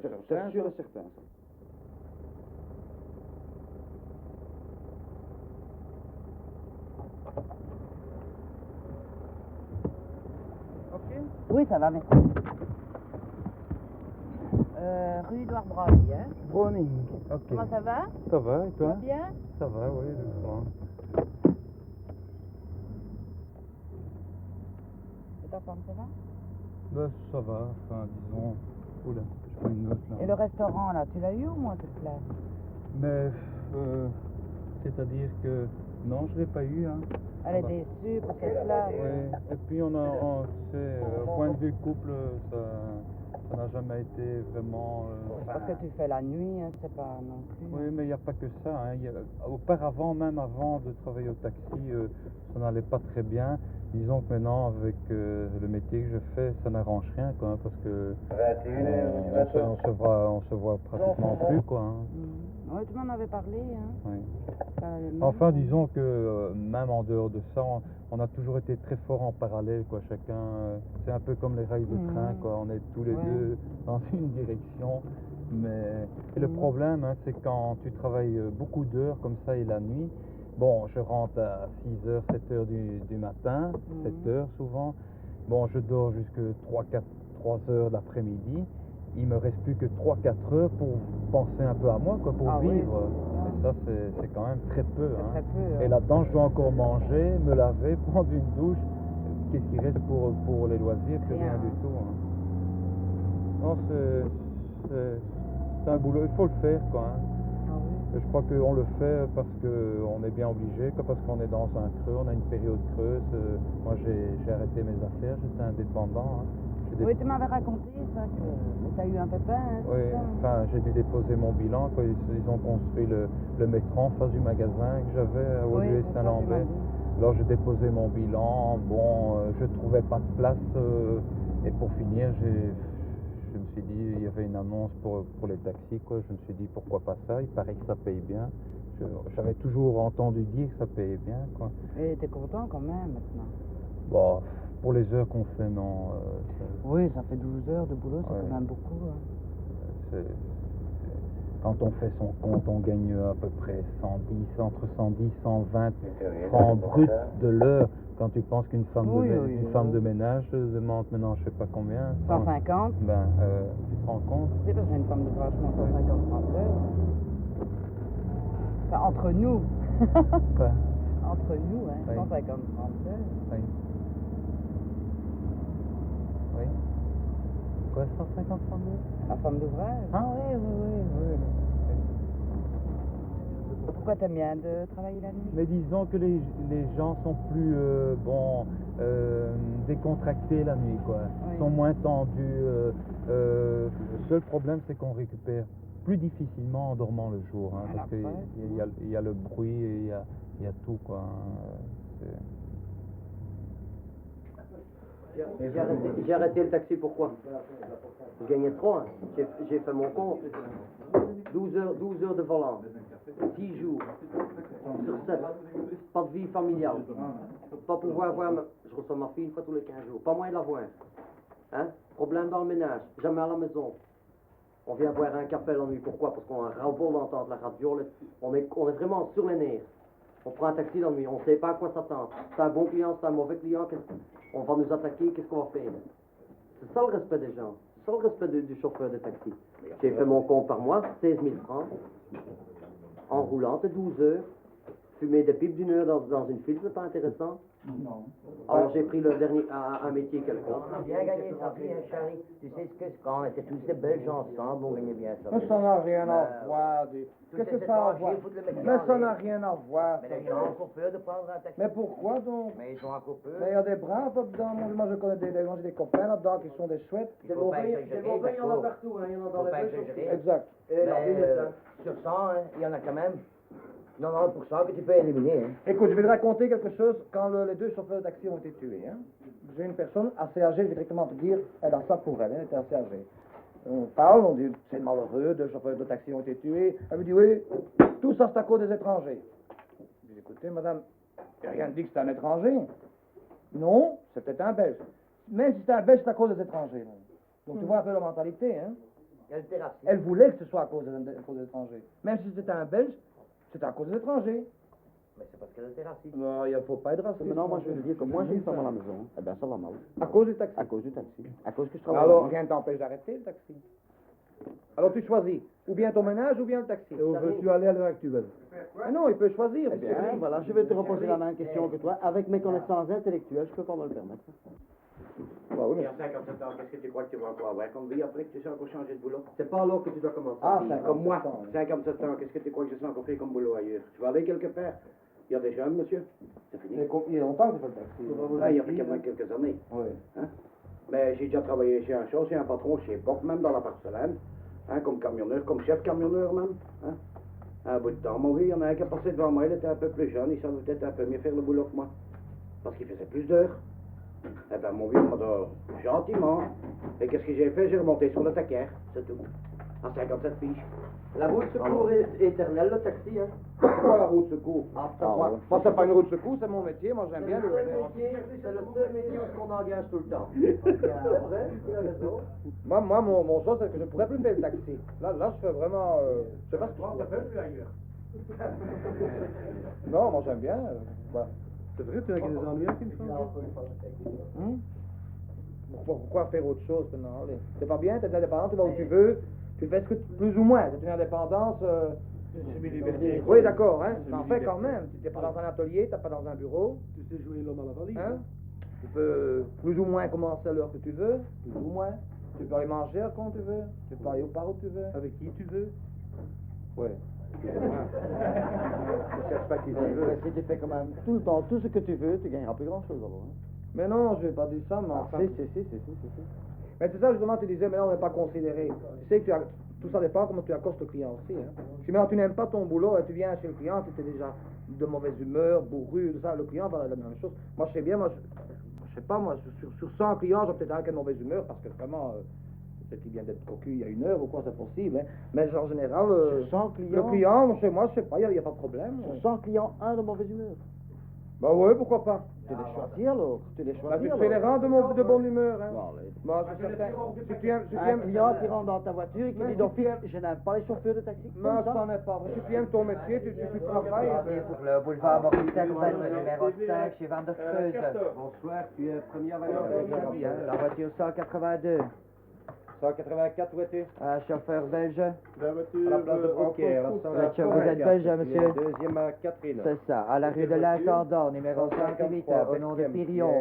C'est sûr et certain, ça. Oui, ça va, merci. Rue Édouard Brody, hein. Browning, ok. Comment ça va? Ça va, et Ça va toi? bien? Ça va, oui, doucement. Et ta femme, ça va? Ben, ça va, enfin, disons... Oula, je prends une note, là. Et le restaurant, là, tu l'as eu au moins, cette place? Mais, c'est-à-dire que... Non, je l'ai pas eu, hein. Elle est déçue pour cette place. Ouais, et puis tu sais, au point de vue couple, ça n'a jamais été vraiment... Parce que tu fais la nuit, hein, c'est pas non plus. Oui, mais il n'y a pas que ça. Hein. Auparavant, même avant de travailler au taxi, ça n'allait pas très bien. Disons que maintenant, avec le métier que je fais, ça n'arrange rien, quoi, hein, parce que 21h, on se voit pratiquement plus, quoi. Hein. Oui, tu m'en avais parlé, hein. Oui. Ça allait mal. Enfin, disons que même en dehors de ça, on a toujours été très fort en parallèle, quoi. Chacun, c'est un peu comme les rails de train, quoi. On est tous les deux dans une direction. Mais et le problème, hein, c'est quand tu travailles beaucoup d'heures comme ça et la nuit. Bon, je rentre à 6h, 7h du matin, 7h souvent. Bon, je dors jusque 3 heures l'après-midi. Il me reste plus que 3-4 heures pour penser un peu à moi, quoi, pour vivre. Et ça, c'est quand même très peu. Hein. Très peu, hein. Et là-dedans, je dois encore manger, me laver, prendre une douche. Qu'est-ce qui reste pour les loisirs? Plus rien du tout. Hein. Non, c'est un boulot, il faut le faire, quoi. Hein. Je crois qu'on le fait parce qu'on est bien obligé, parce qu'on est dans un creux, on a une période creuse. Moi, j'ai arrêté mes affaires, j'étais indépendant. Hein. Oui, tu m'avais raconté ça, que tu as eu un pépin. Hein, oui, enfin, j'ai dû déposer mon bilan. Quoi. Ils ont construit le métro en face du magasin que j'avais à Woluwe Saint-Lambert. Alors, j'ai déposé mon bilan. Bon, je trouvais pas de place. Et pour finir, je me suis dit, il y avait une annonce pour les taxis, quoi. Je me suis dit, pourquoi pas ça? Il paraît que ça paye bien. J'avais toujours entendu dire que ça payait bien, quoi. Et t'es content quand même maintenant? Bon, pour les heures qu'on fait, non. Oui, ça fait 12 heures de boulot, c'est quand même beaucoup. Hein. Quand on fait son compte, on gagne à peu près 110, entre 110 120 francs bruts de l'heure. Quand tu penses qu'une femme, femme de ménage demande maintenant, je sais pas combien. 150? Ben, tu te rends compte? C'est parce qu'une femme de ménage, 150 francs de l'heure. Enfin, entre nous. Quoi? Entre nous, hein, 150 francs de l'heure. Oui. Oui. Quoi, 150 francs de l'heure? La femme d'ouvrage? Ah oui. Pourquoi t'aimes bien de travailler la nuit? Mais disons que les gens sont plus décontractés la nuit, quoi. Ils sont moins tendus. Le seul problème, c'est qu'on récupère plus difficilement en dormant le jour, hein, parce qu'il y a le bruit, et il y a tout, quoi. J'ai arrêté le taxi, pourquoi? Je gagnais trop, hein. J'ai fait mon compte. 12 heures de volant, 10 jours sur 7, pas de vie familiale, pas pouvoir voir, je reçois ma fille une fois tous les 15 jours, pas moyen de la voir, hein? Problème dans le ménage, jamais à la maison, on vient boire un café la nuit, pourquoi? Parce qu'on a ras-le-bol d'entendre la radio, on est vraiment sur les nerfs, on prend un taxi la nuit, on ne sait pas à quoi s'attendre, c'est un bon client, c'est un mauvais client, on va nous attaquer, qu'est-ce qu'on va faire? C'est ça le respect des gens. C'est ça le respect du chauffeur de taxi. J'ai fait mon compte par mois, 16 000 francs, en roulant de 12 heures, fumer des pipes d'une heure dans une file, c'est pas intéressant? Non. Alors j'ai pris le dernier, un métier quelconque. On a bien gagné sa vie, hein, Charlie. Tu sais ce que c'est quand on était tous ces Belges ensemble, on gagnait bien ça. Mais ça n'a rien à voir. Qu'est-ce que ça a à voir? Mais ça n'a rien à voir. Mais les gens ont encore peur de prendre un taxi. Mais pourquoi donc? Mais ils ont encore peur. Mais il y a des braves là-dedans. Moi je connais des copains là-dedans qui sont des chouettes. Des mauvais, il y en a partout, hein. Il y en a dans les Belges. Exact. Mais sur 100, hein, il y en a quand même 90% que tu peux éliminer. Hein. Écoute, je vais te raconter quelque chose quand les 2 chauffeurs de taxi ont été tués. Hein. J'ai une personne assez âgée, je vais directement te dire, elle a ça pour elle, elle était assez âgée. On parle, on dit, c'est malheureux, 2 chauffeurs de taxi ont été tués. Elle me dit, oui, tout ça c'est à cause des étrangers. Je dis, écoutez, madame, il n'y a rien dit que c'était un étranger. Non, c'est peut-être un Belge. Même si c'était un Belge, c'est à cause des étrangers. Donc tu vois un peu la mentalité, hein. Elle voulait que ce soit à cause des étrangers. Même si c'était un Belge, c'était à cause des étrangers. Mais c'est parce qu'elle était raciste. Non, il ne faut pas être raciste. Maintenant, moi, je vais te dire que moi, j'ai une femme à la maison. Eh bien, ça va mal. À cause du taxi. À cause du taxi. À cause que je travaille. Alors, rien ne t'empêche d'arrêter le taxi. Alors, tu choisis. Ou bien ton ménage, ou bien le taxi. Et où veux-tu aller à l'heure actuelle? Ah non, il peut choisir. Eh bien, voilà, je vais te reposer la même question que toi. Avec mes connaissances intellectuelles, je peux pas me le permettre. Bah, oui, Et à 57 ans, qu'est-ce que tu crois que tu vas encore avoir comme vie après que tu sais encore changer de boulot? C'est pas alors que tu dois commencer. Ah, Comme moi, 57 ans, qu'est-ce que tu crois que je sais encore faire comme boulot ailleurs? Tu vas aller quelque part? Il y a des jeunes, monsieur. C'est fini. Il y a longtemps que tu fais le taxi. Ah, il y a quelques années. Oui. Hein? Mais j'ai déjà travaillé chez un chose, chez un patron, chez Boc, même dans la porcelaine, hein, comme camionneur, comme chef camionneur même. Hein? Un bout de temps, mon vieux, il y en a un qui est passé devant moi, il était un peu plus jeune, il savait peut-être un peu mieux faire le boulot que moi. Parce qu'il faisait plus d'heures. Eh ben, mon vieux m'a dit gentiment. Et qu'est-ce que j'ai fait? J'ai remonté sur le taquet, c'est tout. En 57 piges. La roue de secours est éternelle, le taxi, hein. Pourquoi la roue de secours? Ouais. Moi, c'est pas une roue de secours, c'est mon métier. Moi, j'aime bien le C'est le seul métier qu'on engage tout le temps. C'est vrai, il a raison. Moi, mon chose, c'est que je ne pourrais plus faire le taxi. Là, je fais vraiment... je sais pas ce que je fais plus ailleurs. Non, moi, j'aime bien. Voilà. C'est vrai, tu as des ennuis avec une femme? Pourquoi faire autre chose maintenant? C'est pas bien, t'es indépendant, tu vas où tu veux, tu fais ce que plus ou moins, c'est une indépendance. Oui, d'accord, hein. T'en fais quand même. Tu n'es pas dans un atelier, tu n'es pas dans un bureau. Tu sais jouer l'homme à la valise. Hein? Tu peux plus ou moins commencer à l'heure que tu veux, plus ou moins. Tu peux aller manger quand tu veux, tu peux aller où tu veux. Avec qui tu veux? Oui. Je cherche pas qui tu veux. Si tu fais quand même tout le temps tout ce que tu veux, tu gagneras plus grand chose alors. Hein. Mais non, je vais pas dire ça, mais Ah, enfin... si. Mais c'est ça, justement, tu disais, mais là, on n'est pas considéré. Tu sais que tout ça dépend comment tu accostes le client aussi. Hein. Si maintenant tu n'aimes pas ton boulot et tu viens chez le client, tu es déjà de mauvaise humeur, bourru, tout ça, le client va la même chose. Moi, je sais bien, je sais pas, moi, sur 100 clients, j'ai peut-être un qui est de mauvaise humeur parce que vraiment, peut-être qu'il vient d'être cocu il y a 1 heure ou quoi, c'est possible. Hein. Mais en général, Sur 100 clients, le client, chez moi, je sais pas, il n'y a pas de problème. Sur 100 clients, un de mauvaise humeur. Bah oui, pourquoi pas. Tu les choisis alors. Tu les Bah, choisis tu fais les rangs de bonne humeur. Hein. Bon, allez. Bah, c'est certain. Si tu aimes, Un client qui rentre dans ta voiture et qui Mais dit si donc, tu aimes- je n'aime pas les chauffeurs de taxi. Non, Comme ça. ça n'est pas vrai. Si tu aimes ton métier, tu travailles. Pour le boulevard Maurice numéro 5 chez Van der Creuse. Bonsoir, tu es premier à La voiture 182. 184, où es-tu? Un chauffeur belge. La voiture... À la place de Brocaire, là, Vous êtes belge, monsieur? Deuxième à Catherine. C'est ça, à la rue de l'Intendant, numéro 58, au nom de Pirion.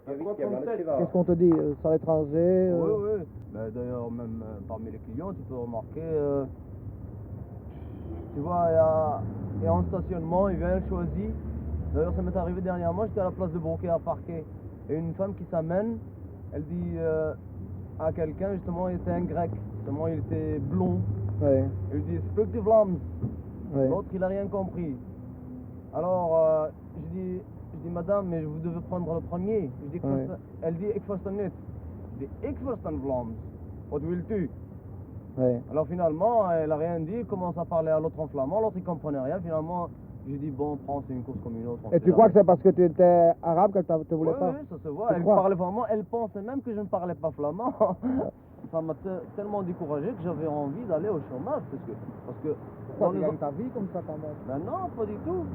Qu'est-ce qu'on te dit? C'est à l'étranger? Oui. Mais d'ailleurs, même parmi les clients, tu peux remarquer, tu vois, il y a un stationnement, il vient le choisir. D'ailleurs, ça m'est arrivé dernièrement, j'étais à la place de Brocaire à parquer. Et une femme qui s'amène, elle dit à quelqu'un, justement, il était un grec, justement, il était blond. Oui. Il dit, Spreek de Vlaams. Oui. L'autre, il n'a rien compris. Alors, je dis, madame, mais vous devez prendre le premier. Je dis, Oui. elle dit, ik verstaan niet. Je dis, ik verstaan Vlaams. Wat wilt u? Oui. Alors finalement, elle n'a rien dit, elle commence à parler à l'autre en flamand, l'autre il comprenait rien. Finalement, j'ai dit, bon, prends, c'est une course comme une autre. Et tu crois que c'est parce que tu étais arabe qu'elle te voulait Oui, pas? oui, ça se voit. Tu Elle crois? parlait flamand, elle pensait même que je ne parlais pas flamand. Ça m'a tellement découragé que j'avais envie d'aller au chômage. Parce que Pourquoi dans tu les gagnes ta vie comme ça quand même? Ben non, pas du tout.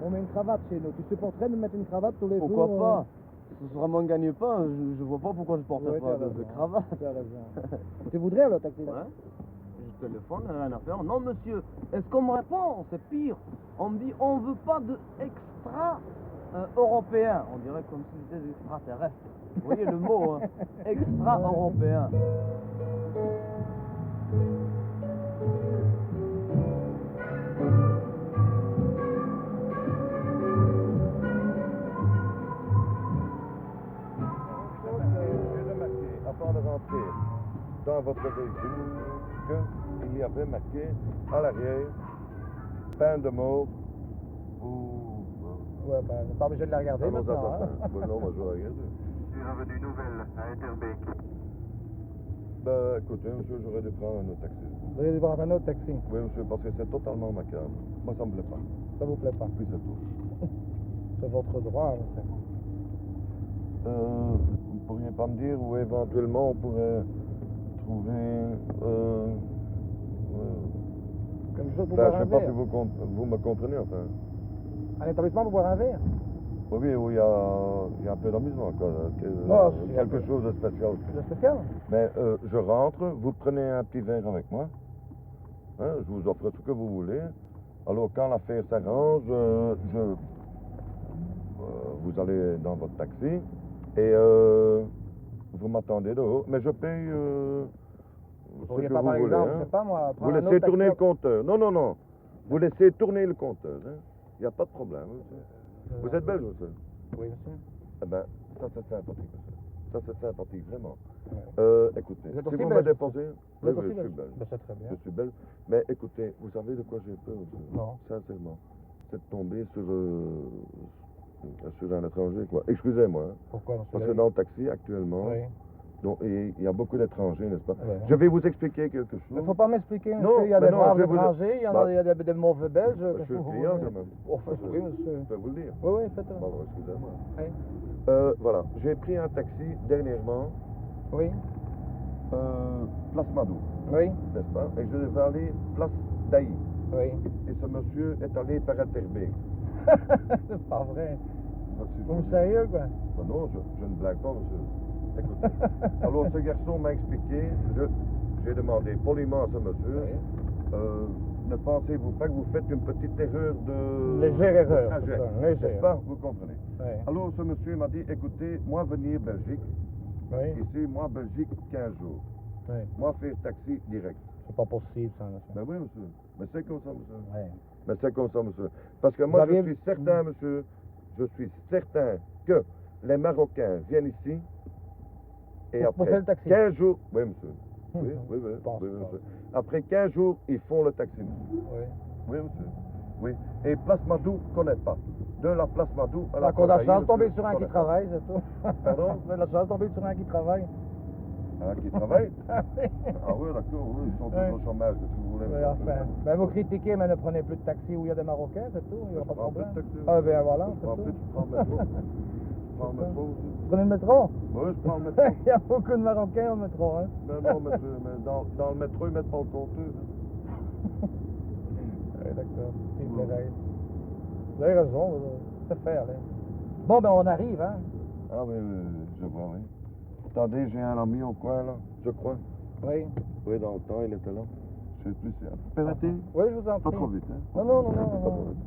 On met une cravate chez nous. Tu supporterais de mettre une cravate tous les Pourquoi jours? pas? Si vraiment ne gagne pas, je vois pas pourquoi je porterais Ouais, pas tu as de raison. cravate. Tu as raison. Tu voudrais le taxi? Ouais. Je téléphone, rien à faire. Non, monsieur, est-ce qu'on me répond? C'est pire. On me dit, on veut pas de extra européen. On dirait comme si c'était des extraterrestres. Vous voyez le mot, hein? Extra européen. J'ai remarqué, avant de rentrer dans votre véhicule, qu'il y avait marqué à l'arrière, pain de mort, vous... Ouais, ben, on n'est pas obligé de la regarder Ah non, ça, maintenant. ça, Hein. ça. Ouais, non, moi je vais la regarder. Du revenu nouvelle à Etterbeek. Ben, écoutez, monsieur, j'aurais dû prendre un autre taxi. Vous allez voir un autre taxi. Oui, monsieur, parce que c'est totalement macabre. Moi, ça me plaît pas. Ça vous plaît pas? Puis c'est tout. C'est votre droit, monsieur. Vous ne pourriez pas me dire où éventuellement on pourrait trouver... Comme je veux pour Ben, boire je un sais pas verre. si vous me comprenez, enfin. Un établissement pour boire un verre? Oui, oui, où il y a un peu d'amusement, quoi. Non, c'est Quelque un peu- chose de spécial. Le spécial? Mais je rentre, vous prenez un petit verre avec moi. Hein, je vous offre ce que vous voulez. Alors, quand l'affaire s'arrange, vous allez dans votre taxi et vous m'attendez dehors. Mais je paye Vous ce pourriez que pas, vous par voulez. exemple, Hein. je sais pas moi, Vous prendre un laissez autre tourner taxi. le compteur. Non, non, non. Vous laissez tourner le compteur. Hein. Il n'y a pas de problème. Monsieur. Vous êtes belge, monsieur? Oui, monsieur. Eh ben, ça c'est sympathique, monsieur. Ça c'est sympathique, vraiment. Ouais. Écoutez, Vous êtes si aussi vous me belge? déposez... Vous Oui, êtes oui, aussi je suis belge? belge. Ben, c'est très bien. Je suis belge. Mais écoutez, vous savez de quoi j'ai peur, monsieur? Non. Sincèrement. C'est de tomber sur un étranger, quoi. Excusez-moi. Hein. Pourquoi, monsieur? Parce que dans le taxi, actuellement, Oui. donc, il y a beaucoup d'étrangers, n'est-ce pas? Ouais. Je vais vous expliquer quelque chose. Il ne faut pas m'expliquer, monsieur. Non, Il y a mais des non, braves je vais vous- étrangers, il y en Bah, a, il y a des mauvais belges. Je qu'est-ce suis que vous client, voulez? quand même. Oh, oui, monsieur. Je peux vous le dire. Oui, oui, faites-le. Bon, alors, excusez-moi. Oui. Voilà, j'ai pris un taxi dernièrement, Oui. place Madou, Oui. n'est-ce pas? Et je devais aller place Daï. Oui. Et ce monsieur est allé par Etterbeek. C'est pas vrai. Ça suffit. Vous me sérieux, quoi? Ben non, je ne blague pas, monsieur. Écoutez. Alors, ce garçon m'a expliqué, j'ai demandé poliment à ce monsieur, ne pensez-vous pas que vous faites une petite erreur de... Légère erreur, de trajet, c'est ça, légère. n'est-ce pas? Vous comprenez. Oui. Alors, ce monsieur m'a dit, écoutez, moi venir Belgique, Oui. ici, moi Belgique, 15 jours. Oui. Moi faire taxi direct. C'est pas possible, ça, monsieur. Ben oui, monsieur. Mais c'est comme ça, monsieur. Oui. Mais c'est comme ça, monsieur. Parce que moi, Vous aviez- je suis certain, monsieur, je suis certain que les Marocains viennent ici et Pour après faire le taxi. 15 jours... Oui, monsieur. Oui, Mhm. oui, oui, Je pense oui, pas. monsieur. Après 15 jours, ils font le taxi. Oui. Oui, monsieur. Oui. Et Place Madou, connaît pas. De la Place Madou à la D'accord, la Coraïe, chance de tomber monsieur, sur un qui connaît pas. travaille, c'est tout. Pardon? Vous avez la chance de tomber sur un qui travaille. Ah, qui travaille? Ah oui. Ah oui, d'accord, oui, ils sont tous Oui. au chômage, qu'est-ce que vous voulez. Oui, monsieur? enfin. Ben, vous critiquez, mais ne prenez plus de taxi où il y a des Marocains, c'est tout. Il n'y aura Je pas de prends plus problème. de taxi. Ah ben voilà, Je c'est prends tout. plus, je prends le métro. Je prends le métro aussi. Vous prenez le métro? Oui, je prends le métro. Il y a beaucoup de Marocains au métro, hein. Non, non, monsieur, mais dans le métro, ils mettent pas le compteur. Hein. Oui, d'accord. C'est pareil. Vous avez raison, c'est faire, là. Bon, ben on arrive, hein. Ah oui, oui, je vois, oui. Attendez, j'ai un ami au coin, là, je crois. Oui. Oui, dans le temps, il était là. Je sais plus si... Permettez? Oui, je vous en Pas prie. trop vite, hein. Non, non, non, non, Pas trop non. vite.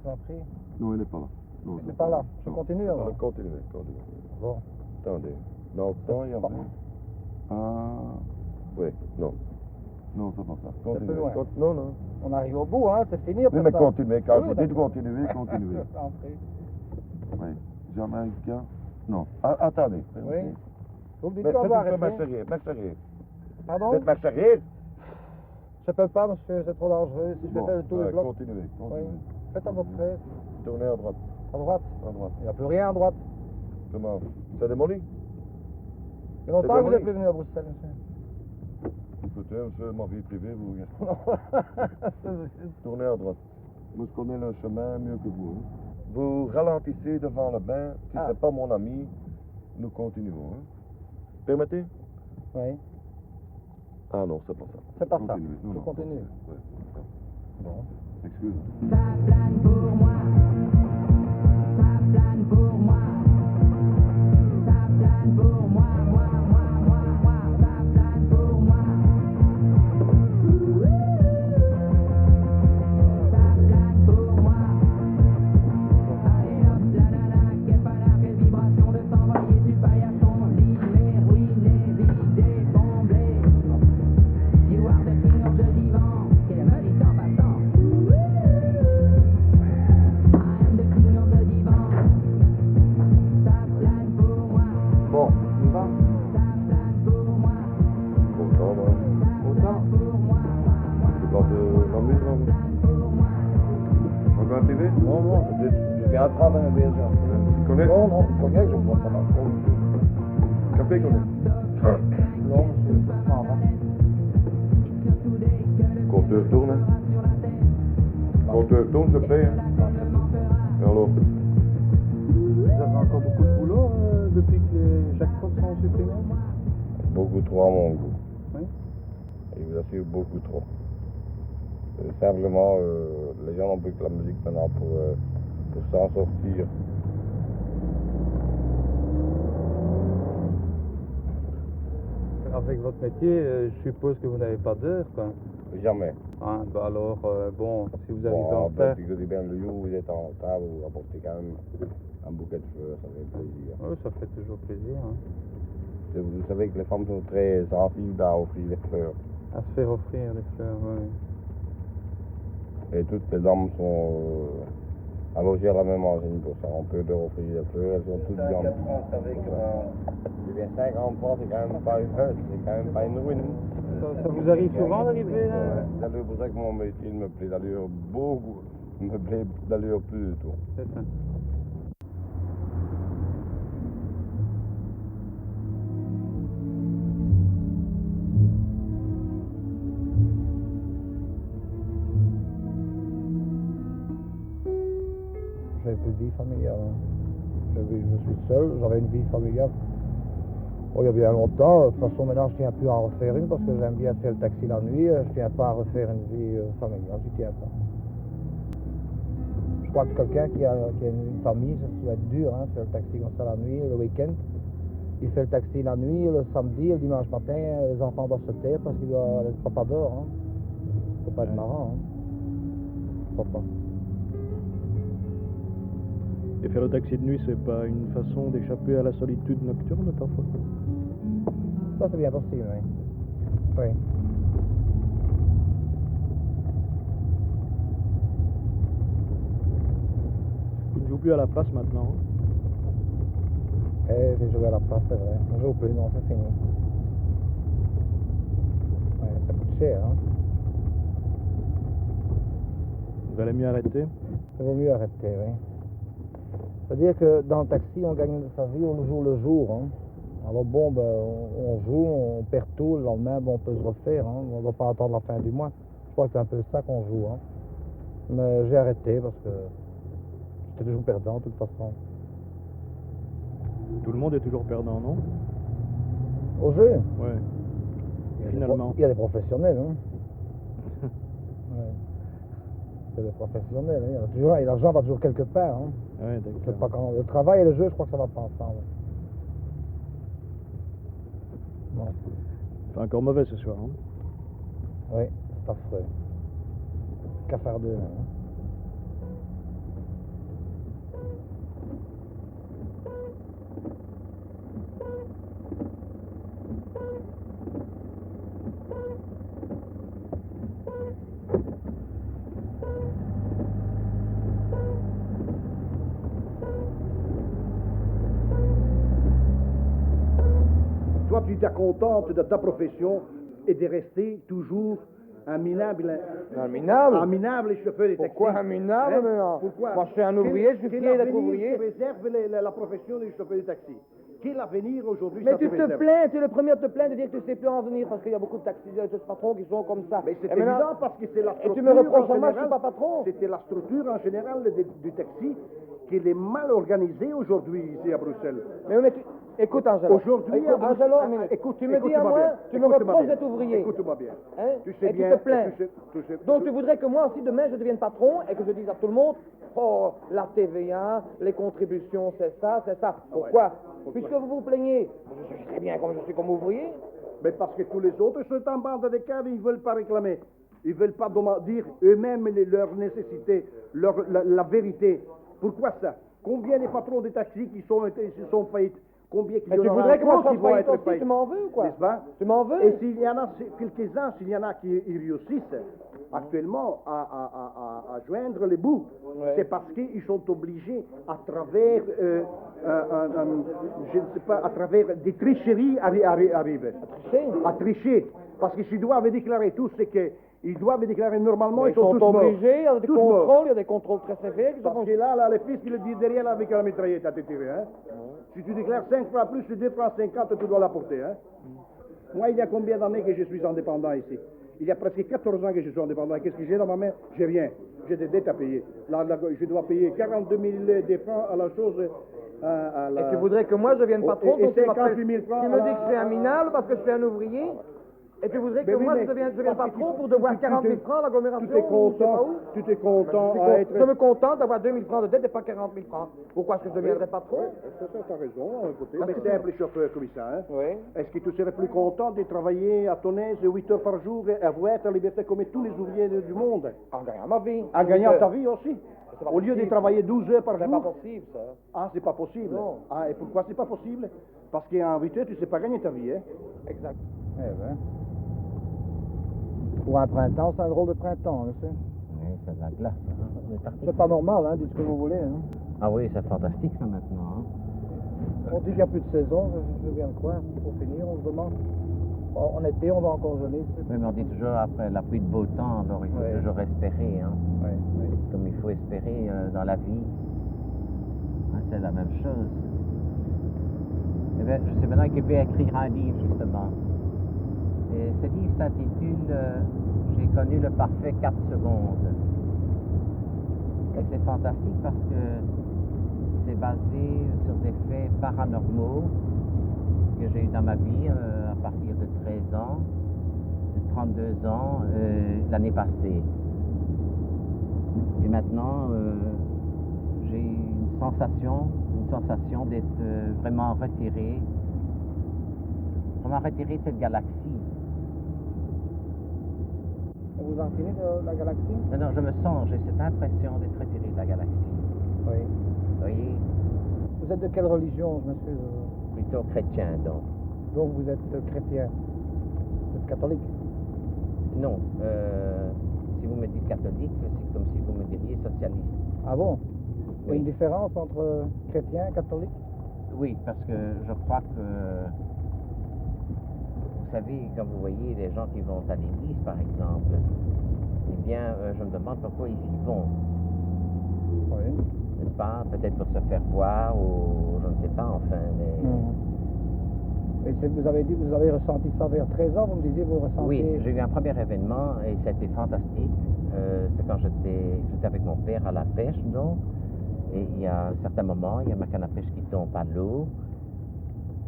Je vous en prie. Non, il n'est pas là. Non, Il n'est pas là. Je Non. continue, alors. Alors, continuez, continuez. Bon. Attendez. Dans le temps, il y avait... Ah... Oui, non. Non, c'est pas ça. Continuez. plus loin. Non, non. On arrive au bout, hein. C'est fini Oui, après mais ça. continuez. Quand Oui, je vous dis de d'accord. continuer, continuez. Je vous en prie. Oui. Jamaïcain. Non. Ah, attendez. Oui. Vous me dites Mais qu'on faites va un peu arrêter. marcher rire, marcher rire. Pardon? Faites marcher rire. Je peux pas, monsieur, c'est trop dangereux. Si je Bon, fais tous les blocs. continuez, Oui. continuez. Faites à votre fait. Tournez à droite. À droite. À droite. Il n'y a plus rien à droite. Comment? C'est démoli? Il y a longtemps C'est que vous n'êtes démoli. plus venu à Bruxelles, monsieur. Écoutez, monsieur, ma vie privée, vous regardez. C'est- Tournez à droite. Moi, je connais le chemin mieux que vous. Hein. Vous ralentissez devant le bain. Si Ah. c'est pas mon ami, nous continuons. Hein. Permettez? Oui. Ah non, c'est pas ça. C'est pas ça. Continuez. Non, Je non, continue. ouais, Bon. excuse. Ça plane pour moi. Ça plane pour moi. Ça plane pour moi. Moi. Ça plane pour moi. Ça plane pour moi. Allez hop, la la la, quelle balade, quelle vibration de s'envoyer du paillasson. Livré, ruiné, vidé, comblé. You are the king of the divan. Quelle malice en passant. TV? Non, non, je viens à prendre un verre. Tu connais? Non, non, cognac, je ne bois pas d'alcool. Café connais? Non, monsieur, je prends pas. Compteur tourne, hein? Compteur tourne, je paye, hein? Et alors? Vous avez encore beaucoup de boulot depuis que les jackpots sont supprimés? Beaucoup trop à mon goût. Oui. Je vous assure, beaucoup trop. Simplement, les gens n'ont plus que la musique maintenant pour s'en sortir. Avec votre métier, je suppose que vous n'avez pas d'heure, quoi. Jamais. Hein, bah alors, bon, si vous arrivez Bon, en retard... je dis bien, le jour où vous êtes en retard, vous apportez quand même un bouquet de fleurs, ça fait plaisir. Oui, ça fait toujours plaisir. Hein. Vous savez que les femmes sont très sensibles à offrir les fleurs. À se faire offrir les fleurs, oui. Et toutes les dames sont allogées à la même enseigne pour ça. On peut leur offrir les fleurs, elles sont toutes gentilles. Eh bien, 50 francs, c'est quand même pas une ruine. Ça vous arrive souvent d'arriver là? C'est d'ailleurs pour ça que mon métier me plaît d'ailleurs beaucoup, me plaît d'ailleurs plus du tout. C'est ça. J'avais plus de vie familiale. Hein. Je suis seul, j'avais une vie familiale. Oh, il y a bien longtemps, de toute façon maintenant je ne tiens plus à en refaire une parce que j'aime bien faire le taxi la nuit, je ne tiens pas à refaire une vie familiale, je ne tiens pas. Je crois que quelqu'un qui a une famille, ça doit être dur, hein, de faire le taxi comme ça la nuit, le week-end. Il fait le taxi la nuit, le samedi, le dimanche matin, les enfants doivent se taire parce qu'il doit le papa dort. Hein. Ça peut pas être marrant. Hein. Papa. Et faire le taxi de nuit, c'est pas une façon d'échapper à la solitude nocturne parfois? Ça c'est bien possible, oui. Oui. Vous ne jouez plus à la place maintenant? Eh, j'ai joué à la place, c'est vrai. Je joue plus, non, c'est fini. Ouais, ça coûte cher, hein. Il valait mieux arrêter? Il vaut mieux arrêter, oui. C'est-à-dire que dans le taxi, on gagne sa vie au jour le jour. Hein. Alors bon, ben, on joue, on perd tout, le lendemain, ben, on peut se refaire. Hein. On ne va pas attendre la fin du mois. Je crois que c'est un peu ça qu'on joue. Hein. Mais j'ai arrêté parce que j'étais toujours perdant de toute façon. Tout le monde est toujours perdant, non? Au jeu? Ouais. Finalement. Il y a des professionnels. Hein. Ouais. Il y a des professionnels. Hein. Il y a toujours, et l'argent va toujours quelque part. Hein. Ouais, C'est pas quand, le travail et le jeu, je crois que ça va pas ensemble. Non. C'est encore mauvais ce soir, hein? Oui, c'est affreux. Qu'à faire d'eux, hein. Toi, tu te contentes de ta profession et de rester toujours un minable. Un minable? Un minable chauffeur de taxi. Pourquoi un minable, maintenant? Pourquoi? Moi, je suis un ouvrier, je suis fier d'être ouvrier. Quel avenir te réserve la profession du chauffeur de taxi? Quel avenir aujourd'hui Mais ça tu te te réserve? plains, tu es le premier à te plaindre de dire que tu ne sais plus en venir parce qu'il y a beaucoup de taxis, de patrons qui sont comme ça. Mais c'est Et maintenant- évident parce que c'est la Et structure. tu me reproches en à moi, je ne général- suis pas patron. C'était la structure en général du taxi qui est mal organisée aujourd'hui ici à Bruxelles. Mais écoute, Angelo. Aujourd'hui, Écoute, Angelo, une minute. Tu me dis à moi, tu me reproches d'être ouvrier. Écoute-moi bien. Hein? Tu sais Et bien. tu te plains. tu sais- Donc tu voudrais que moi aussi demain je devienne patron et que je dise à tout le monde, oh, la TVA, les contributions, c'est ça, c'est ça. Pourquoi? Puisque vous vous plaignez, je suis très bien comme je suis comme ouvrier. Mais parce que tous les autres sont en bande de caves, ils ne veulent pas réclamer. Ils ne veulent pas dire eux-mêmes leurs nécessités, la vérité. Pourquoi ça? Combien de patrons de taxis qui se sont faillites? Combien Mais tu voudrais que moi je qui vont sois être faillite aussi, faillites? tu m'en veux ou quoi? N'est-ce pas? Tu m'en veux? Et s'il y en a quelques-uns, s'il y en a qui réussissent actuellement à joindre les bouts, c'est parce qu'ils sont obligés à travers, je ne sais pas, à travers des tricheries arriver. À tricher? Parce que je dois déclarer tout ce que Ils doivent les déclarer normalement, Mais ils sont tous morts. obligés, il y a des Tous morts. contrôles, il y a des contrôles très sévères. Parce que là, les fils, ils le disent derrière là, avec la mitraillette à te tirer. Hein. Si tu déclares 5 francs plus, 2 francs 50, tu dois l'apporter. Hein. Moi, il y a combien d'années que je suis indépendant ici? Il y a presque 14 ans que je suis indépendant. Qu'est-ce que j'ai dans ma main? J'ai rien. J'ai des dettes à payer. Là, je dois payer 42 000 des francs à la chose. À la... Et tu voudrais que moi je vienne pas trop, et donc tu 58 000 francs. tu me dis que je suis un minable parce que je suis un ouvrier, et tu voudrais que Mais oui, moi mais je vienne pas parce que trop pour devoir 40 000 francs à l'agglomération. Tu t'es content, tu t'es content à être... Je me contente d'avoir 2 000 francs de dette et pas 40 000 francs. Pourquoi est-ce que je ne deviendrais pas trop? T'as raison, écoutez. Mais simple chauffeur comme ça, hein. Oui. Est-ce que tu serais plus content de travailler à ton aise 8 heures par jour et avoir ta liberté comme tous les ouvriers du monde? En gagnant ma vie. En gagnant ta vie aussi? Au lieu de travailler 12 heures par jour? C'est pas possible, ça. Ah, c'est pas possible? Non. Ah, et pourquoi c'est pas possible? Parce qu'en 8 heures, tu sais pas gagner ta vie, hein? Exact. Eh ben. Pour un printemps, c'est un drôle de printemps, tu sais. Oui, c'est de la glace. Hein. C'est pas normal, hein, dites ce que vous voulez. Hein. Ah oui, c'est fantastique ça maintenant. Hein. On dit qu'il n'y a plus de saison, je veux bien le croire. Pour finir, on se demande. En été, on va encore geler. Oui, mais on dit toujours après la pluie de beau temps, alors il faut toujours espérer. Hein. Oui. Comme il faut espérer dans la vie. Hein, c'est la même chose. Eh bien, je sais maintenant qu'il peut écrire un livre, justement. Et ce livre s'intitule J'ai connu le parfait 4 secondes. Et c'est fantastique parce que c'est basé sur des faits paranormaux que j'ai eu dans ma vie à partir de 13 ans, de 32 ans, l'année passée. Et maintenant, j'ai une sensation d'être vraiment retiré de cette galaxie. Vous en finissez de la galaxie? Non, je me sens, j'ai cette impression d'être retiré de la galaxie. Oui. Vous voyez? Vous êtes de quelle religion, je m'excuse? Plutôt chrétien, donc. Donc vous êtes chrétien. Vous êtes catholique? Non. Si vous me dites catholique, c'est comme si vous me diriez socialiste. Ah bon? Il y a Oui. une différence entre chrétien et catholique? Oui, parce que je crois que... Vous savez, quand vous voyez les gens qui vont à l'église, par exemple, eh bien, je me demande pourquoi ils y vont. Oui. N'est-ce pas? Peut-être pour se faire voir ou je ne sais pas, enfin, mais... Et vous avez dit que vous avez ressenti ça vers 13 ans, vous me disiez vous ressentez... Oui, j'ai eu un premier événement et ça a été fantastique. C'est quand j'étais avec mon père à la pêche, donc. Et il y a un certain moment, il y a ma canne à pêche qui tombe à l'eau.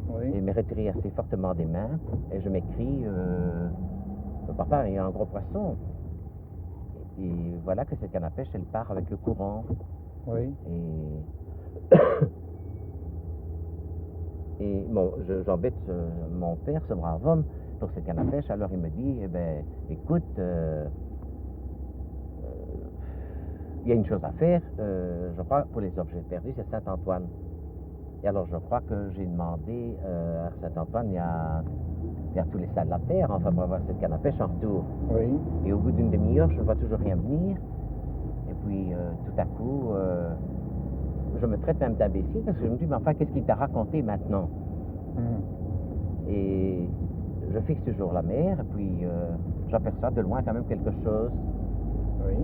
Oui. Et me retiré assez fortement des mains. Et je m'écris, papa, il y a un gros poisson. Et voilà que cette canne à pêche, elle part avec le courant. Oui. Et bon, j'embête mon père, ce brave homme, pour cette canne à pêche. Alors il me dit, eh ben, écoute, il y a une chose à faire, je crois, pour les objets perdus, c'est Saint-Antoine. Et alors je crois que j'ai demandé à Saint-Antoine, il y a tous les salles de la terre, enfin pour avoir cette canne à pêche en retour. Oui. Et au bout d'une demi-heure, je ne vois toujours rien venir. Et puis tout à coup, je me traite même d'imbécile parce que je me dis, mais enfin, qu'est-ce qu'il t'a raconté maintenant? Et je fixe toujours la mer, et puis j'aperçois de loin quand même quelque chose. Oui.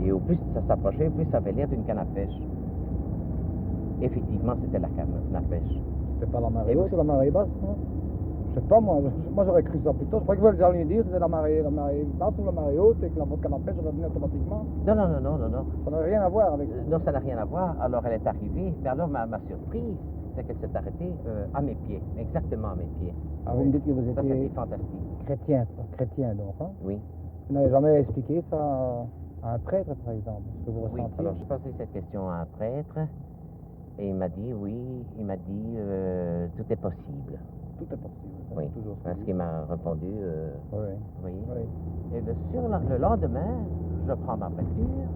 Et au plus ça s'approchait, au plus ça avait l'air d'une canne à pêche. Effectivement, c'était la canne à pêche. C'était pas la marée haute ou la marée basse, non? Je sais pas, moi j'aurais cru ça plutôt. Je crois que vous alliez dire que c'était la marée basse ou la marée haute et que la votre canne à pêche revenait automatiquement. Non. Ça n'a rien à voir avec ça. Non, ça n'a rien à voir. Alors elle est arrivée, mais alors ma surprise, c'est qu'elle s'est arrêtée à mes pieds, exactement à mes pieds. Ah, vous me dites que vous Ça, étiez c'était fantastique. chrétien donc, hein? Oui. Vous n'avez jamais expliqué ça à un prêtre, par exemple, ce que vous Oui, ressentiez? alors j'ai posé cette question à un prêtre et il m'a dit tout est possible. Tout est possible. ça, Oui, c'est toujours c'est ce qu'il m'a répondu. Oui. Vous voyez? Oui. Et bien, sur le lendemain, je prends ma voiture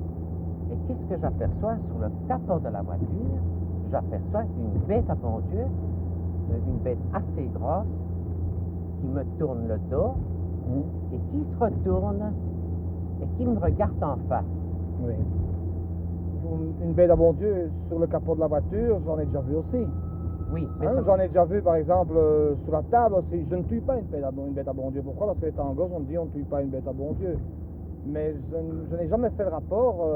et qu'est-ce que j'aperçois sur le capot de la voiture? J'aperçois une bête à bon Dieu, une bête assez grosse qui me tourne le dos et qui se retourne et qui me regarde en face. Oui. Une bête à bon Dieu sur le capot de la voiture, j'en ai déjà vu aussi. Oui, mais Hein, ça- j'en ai déjà vu, par exemple, sur la table aussi. Je ne tue pas une bête à bon Dieu. Pourquoi? Parce que étant gosse, on dit on ne tue pas une bête à bon Dieu. Mais je n'ai jamais fait le rapport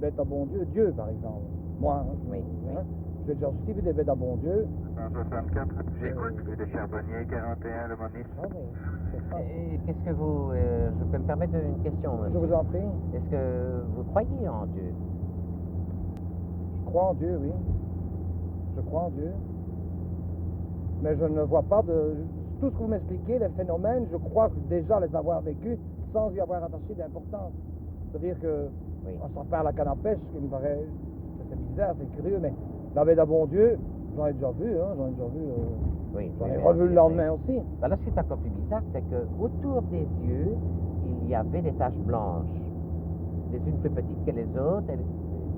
bête à bon Dieu, Dieu, par exemple. Moi, hein. Oui, Hein? J'ai déjà aussi vu des bêtes à bon Dieu. 164, j'écoute, rue de Charbonnier, 41, le Monis. Ah oui, c'est ça. Et qu'est-ce que vous... je peux me permettre une question, Je monsieur? vous en prie. Est-ce que vous croyez en Dieu? Je crois en Dieu, oui. Je crois en Dieu. Mais je ne vois pas de... Tout ce que vous m'expliquez, les phénomènes, je crois déjà les avoir vécus sans y avoir attaché d'importance. C'est-à-dire que on s'en parle à la canne à pêche, ce qui me paraît... C'est bizarre, c'est curieux, mais la bête à bon Dieu, j'en ai déjà vu, hein, j'en ai déjà vu... Oui, j'en oui, ai oui, revu oui, le lendemain oui. aussi. Ben là, ce qui est encore plus bizarre, c'est que autour des yeux, il y avait des taches blanches. Les unes plus petites que les autres,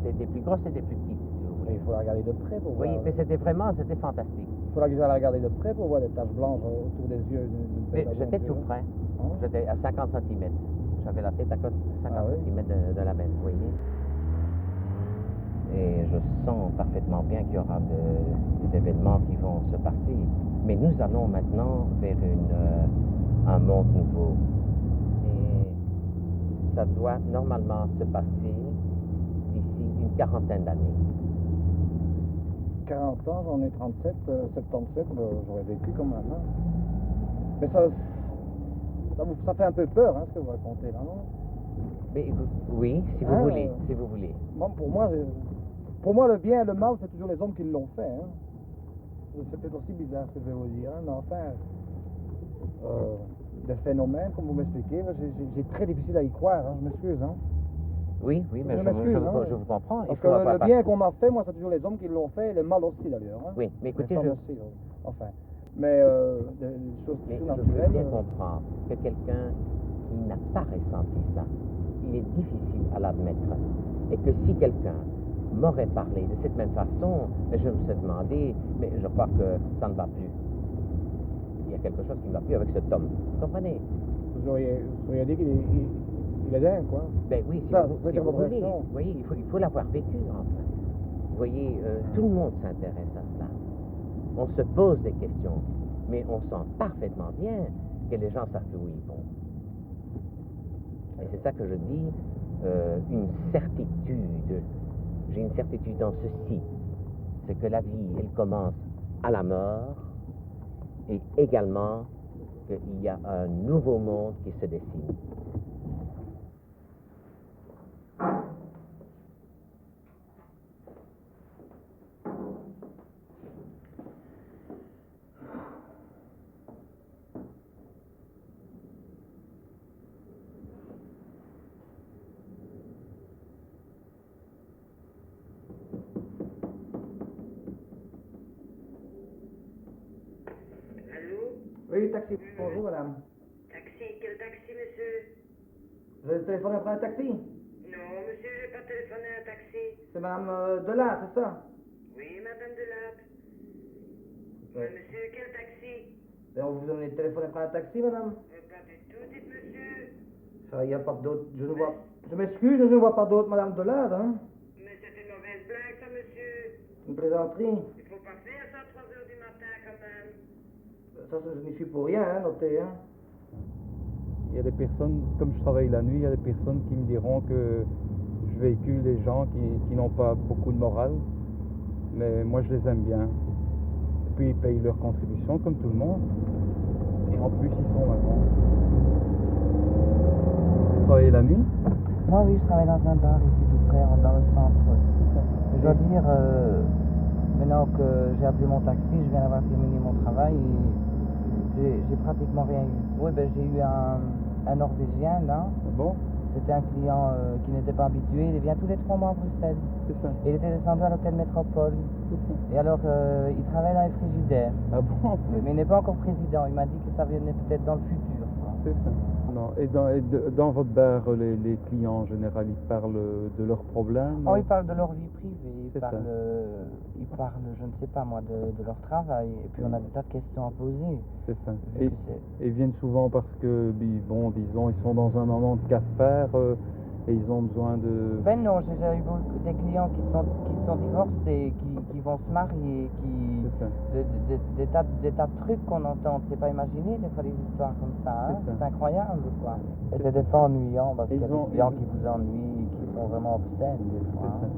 des plus grosses et des plus petites, si vous voulez. Il faut la regarder de près pour voir. Oui, mais c'était fantastique. Il faudra que j'aille la regarder de près pour voir des taches blanches autour des yeux d'une Mais bête à bon j'étais Dieu. tout près. Hein? J'étais à 50 cm. J'avais la tête à 50 cm de la bête, vous voyez. Et je sens parfaitement bien qu'il y aura des événements qui vont se passer. Mais nous allons maintenant vers un monde nouveau. Et ça doit normalement se passer d'ici une quarantaine d'années. 40 ans, j'en ai 37, 77, j'aurais vécu quand même. Hein. Mais ça fait un peu peur, hein, ce que vous racontez là, non? Mais, oui, si vous voulez, si vous voulez. Bon, pour moi, le bien et le mal, c'est toujours les hommes qui l'ont fait. Hein. C'est peut-être aussi bizarre ce que je vais vous dire, hein, mais enfin, des phénomènes, comme vous m'expliquez, j'ai très difficile à y croire, hein, je m'excuse. Hein. Oui, mais je vous comprends. Parce que le bien qu'on m'a fait, moi, c'est toujours les hommes qui l'ont fait, et le mal aussi d'ailleurs. Hein. Oui, mais écoutez, les femmes aussi, enfin. Mais des choses mais tout je veux naturelles. bien comprendre que quelqu'un qui n'a pas ressenti ça, il est difficile à l'admettre. Et que si quelqu'un m'aurait parlé de cette même façon, je me suis demandé, mais je crois que ça ne va plus. Il y a quelque chose qui ne va plus avec cet homme. Vous comprenez? Vous auriez dit qu'il est dingue, quoi. Ben oui, si ça, vous c'est votre voulez. réaction. Vous voyez, il faut l'avoir vécu, enfin. Vous voyez, tout le monde s'intéresse à cela. On se pose des questions, mais on sent parfaitement bien que les gens savent où ils vont. Et c'est ça que je dis, une certitude. J'ai une certitude dans ceci, c'est que la vie, elle commence à la mort, et également qu'il y a un nouveau monde qui se dessine. Oui, taxi. Bonjour, madame. Taxi, quel taxi, monsieur? Vous avez téléphoné après un taxi? Non, monsieur, j'ai pas téléphoné à un taxi. C'est madame Delatte, c'est ça? Oui, madame Delatte. Oui. Mais monsieur, quel taxi? Et on vous avez téléphoné après un taxi, madame? Pas du tout, dites monsieur. Ça, il n'y a pas d'autre. Je ne vois. Je m'excuse, je ne vois pas d'autre madame Delatte, hein? Mais c'est une mauvaise blague, ça, monsieur. Une plaisanterie. Il faut pas faire ça à 3 heures du matin, quand même. Ça, je n'y suis pour rien, hein, notez, hein? Il y a des personnes, comme je travaille la nuit, il y a des personnes qui me diront que je véhicule des gens qui n'ont pas beaucoup de morale, mais moi je les aime bien. Et puis ils payent leur contribution comme tout le monde, et en plus ils sont avant. Vous travaillez la nuit? Moi oui, je travaille dans un bar ici tout près, dans le centre. Je dois dire, maintenant que j'ai appelé mon taxi, je viens d'avoir terminé mon travail et j'ai pratiquement rien eu. Oui, ben j'ai eu un Norvégien là. Bon. C'était un client qui n'était pas habitué, il vient tous les 3 mois à Bruxelles. C'est ça. Et il était descendu à l'hôtel Métropole. Et alors, il travaille dans les frigidaires. Ah bon? Mais il n'est pas encore président, il m'a dit que ça venait peut-être dans le futur. C'est ça. Non. Et dans votre bar, les clients en général, ils parlent de leurs problèmes? Oh, ils parlent de leur vie privée, C'est ça. ils parlent, je ne sais pas moi, de leur travail. Et puis on a des tas de questions à poser. C'est ça. Vu Et que ils viennent souvent parce que, bon, disons, ils sont dans un moment de cafard, Et ils ont besoin de... Ben non, j'ai déjà eu beaucoup des clients qui sont divorcés, qui vont se marier, des tas de trucs qu'on entend, on ne sait pas imaginer des fois des histoires comme ça, hein. C'est incroyable quoi. Et c'est des fois ennuyant parce qu'il y a des clients qui vous ennuient, qui sont vraiment obscènes des fois. Hein.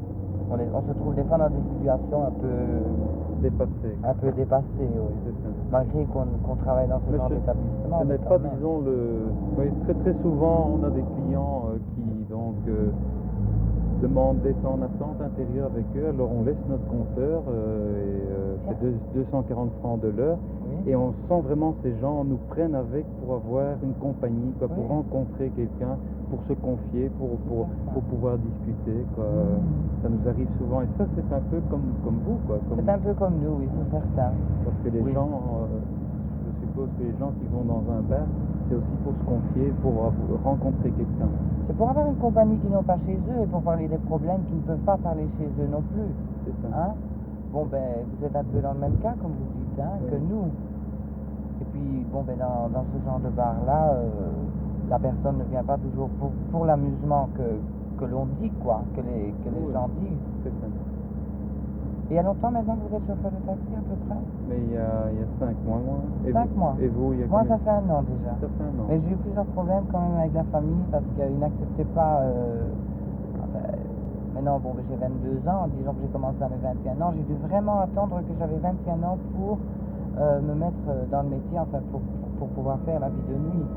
On se trouve des fois dans des situations un peu dépassées. Un peu dépassées, oui. Malgré qu'on travaille dans ce genre d'établissement. Ce n'est pas, disons, oui, très souvent, on a des clients qui donc demandent d'être en attente intérieure avec eux, alors on laisse notre compteur, c'est 240 francs de l'heure, et on sent vraiment ces gens nous prennent avec pour avoir une compagnie, quoi, pour rencontrer quelqu'un, pour se confier, pour pouvoir discuter, quoi. Ça nous arrive souvent, et ça c'est un peu comme vous, quoi. C'est un peu comme nous, oui, c'est certain. Parce que les gens, je suppose que les gens qui vont dans un bar, c'est aussi pour se confier, pour rencontrer quelqu'un. C'est pour avoir une compagnie qui n'ont pas chez eux et pour parler des problèmes qu'ils ne peuvent pas parler chez eux non plus. C'est ça. Hein? Bon, ben, vous êtes un peu dans le même cas, comme vous dites, hein, que nous. Et puis, bon, ben, dans ce genre de bar-là, la personne ne vient pas toujours pour l'amusement que l'on dit, quoi, que les gens disent. C'est ça. Et il y a longtemps maintenant que vous êtes chauffeur de taxi, à peu près? Mais il y a 5 mois, moi. 5 mois? Et vous, il y a Moi, combien? ça fait 1 an déjà. Ça fait 1 an. Mais j'ai eu plusieurs problèmes quand même avec la famille parce qu'ils n'acceptaient pas... maintenant, bon, j'ai 22 ans, disons que j'ai commencé à mes 21 ans, j'ai dû vraiment attendre que j'avais 21 ans pour me mettre dans le métier, enfin, pour pouvoir faire la vie de nuit.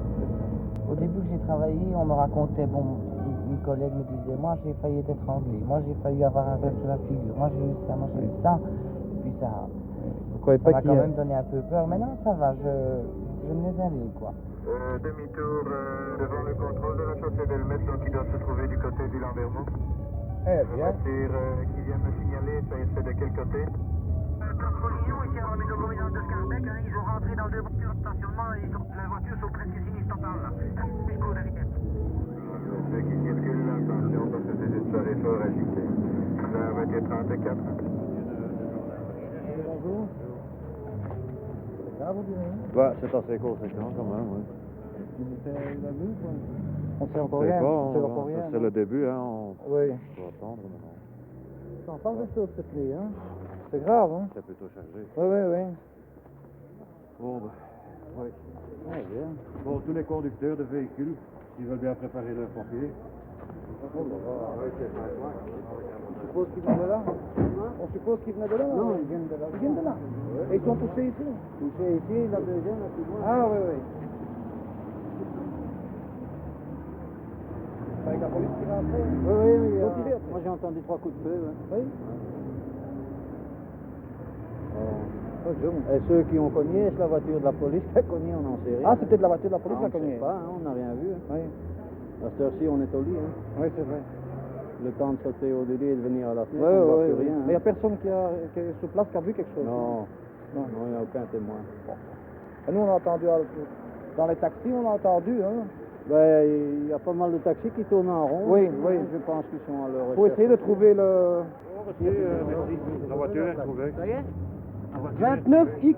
Au début que j'ai travaillé, on me racontait, bon, une collègue me disait, moi j'ai failli être étranglé, moi j'ai failli avoir un verre sur la figure, moi j'ai eu ça, moi j'ai eu ça, et puis ça m'a quand même donné un peu peur, mais non, ça va, je me laisse aller, quoi. Demi-tour devant le contrôle de la chaussée d'Elmet, donc qui doit se trouver du côté du Lambermont. Eh bien. La voiture qui vient me signaler, ça est fait de quel côté? Place Collignon, ici à la maison provisoire de Scarbeck, hein, ils ont rentré dans deux voitures de stationnement et les voitures sont presque sinistres totales, là. Jusqu'au derrière. Ceux qui circulent, attention, parce que c'est une soirée fort agitée. La voiture 34. Bonjour. Ça vous dit? Ouais, c'est assez conséquent quand même, oui. On sait encore C'est rien. pas, On sait encore rien. c'est le début, hein. On Oui. faut attendre maintenant. Ça sent pas grand-chose cette nuit, hein. C'est grave, hein. C'est plutôt chargé. Oui, oui, oui. Bon, ben, oui. Ouais, bien. Bon, tous les conducteurs de véhicules, ils veulent bien préparer leurs papiers. On suppose qu'ils viennent de là? On suppose qu'ils venaient de là? Non, ils viennent de là. Ils viennent de là? Et ils sont touchés ici? Touchés ici, la deuxième, la plus loin. Ah, oui, oui. Avec la police qui va après? Oui, oui, oui. Moi, j'ai entendu 3 coups de feu. Oui? Et ceux qui ont cogné, c'est la voiture de la police qui a cogné, on n'en sait rien. Ah, c'était de la voiture de la police qui a cogné? On ne sait pas, hein, on n'a rien vu. Oui. À cette heure-ci, on est au lit. Hein. Oui, c'est vrai. Le temps de sauter au lit et de venir à la fenêtre, on ne voit plus rien. Mais il n'y a personne qui est sur place qui a vu quelque chose? Non, non, il n'y a aucun témoin. Bon. Et nous, on a entendu, dans les taxis, on a entendu, hein? Ben, il y a pas mal de taxis qui tournent en rond. Oui, oui. Je pense qu'ils sont à leur recherche. Il faut essayer de trouver le... La voiture est trouvée. Ça y est? 29 XM9.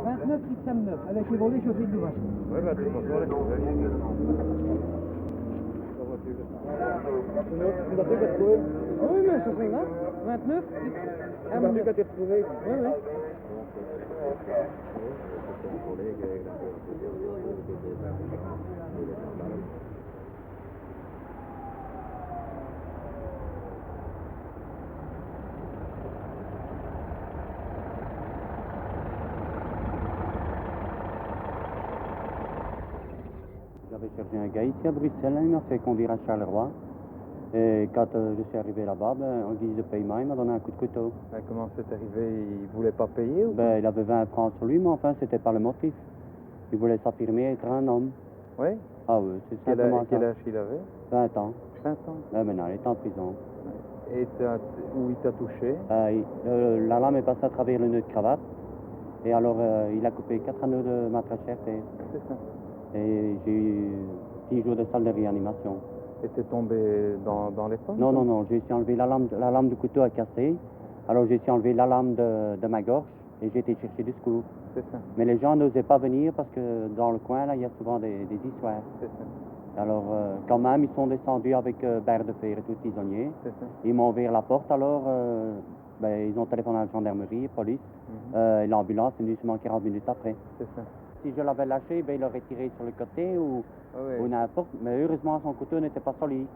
29 XM9, elle a été volée sur ville de Vache. Oui, ben, de toute façon, elle est trouvée. Une voiture qui est retrouvée? Oui, mais c'est celle-là. 29 XM9. Une voiture qui a été retrouvée? Oui, oui. J'avais cherché un gars ici à Bruxelles, il m'a fait conduire à Charleroi. Et quand je suis arrivé là-bas, en guise de paiement, il m'a donné un coup de couteau. Comment c'est arrivé? Il voulait pas payer ou Il avait 20 francs sur lui, mais enfin, c'était pas le motif. Il voulait s'affirmer être un homme. Oui? Ah oui, c'est simplement ça. Quel âge il avait? 20 ans. 20 ans? Maintenant, il est en prison. Et où il t'a touché? La lame est passée à travers le nœud de cravate. Et alors, il a coupé 4 anneaux de ma trachère. C'est ça. Et j'ai eu 10 jours de salle de réanimation. Et t'es tombé dans les pommes? Non, j'ai essayé d'enlever la lame du couteau à casser. Alors j'ai essayé d'enlever la lame de ma gorge. et j'ai été chercher du secours. C'est ça. Mais les gens n'osaient pas venir parce que dans le coin, là, il y a souvent des histoires. C'est ça. Alors, quand même, ils sont descendus avec barre de fer et tout prisonniers. C'est ça. Ils m'ont ouvert la porte, alors ils ont téléphoné à la gendarmerie, police. Et l'ambulance est venue seulement 40 minutes après. C'est ça. Si je l'avais lâché, il aurait tiré sur le côté ou n'importe. Mais heureusement, son couteau n'était pas solide.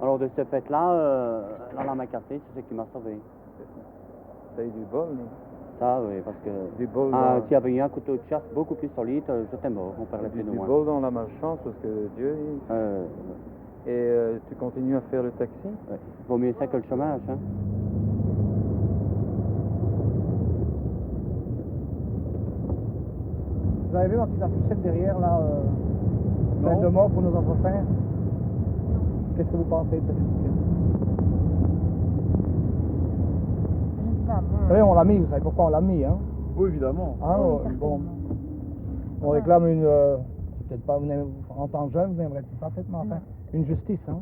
Alors, de ce fait-là, la lame a cassé, c'est ce qui m'a sauvé. T'as eu du bol, non? Ça, oui, parce que du bol s'il y avait eu un couteau de chasse beaucoup plus solide, j'étais mort, on perdait plus de du moins. bol dans la malchance, parce que Dieu... Et tu continues à faire le taxi? Oui. Vaut mieux ça que le chômage, hein. Vous avez vu ma petite affichette derrière, là, peine de mort pour nos entretiens? Qu'est-ce que vous pensez de cette étiquette? Vous savez, on l'a mis, vous savez pourquoi on l'a mis, hein? Oui, évidemment. Hein, bon, on réclame une... peut-être pas, en tant que jeune, vous n'aimerez pas peut-être, mais enfin, une justice, hein?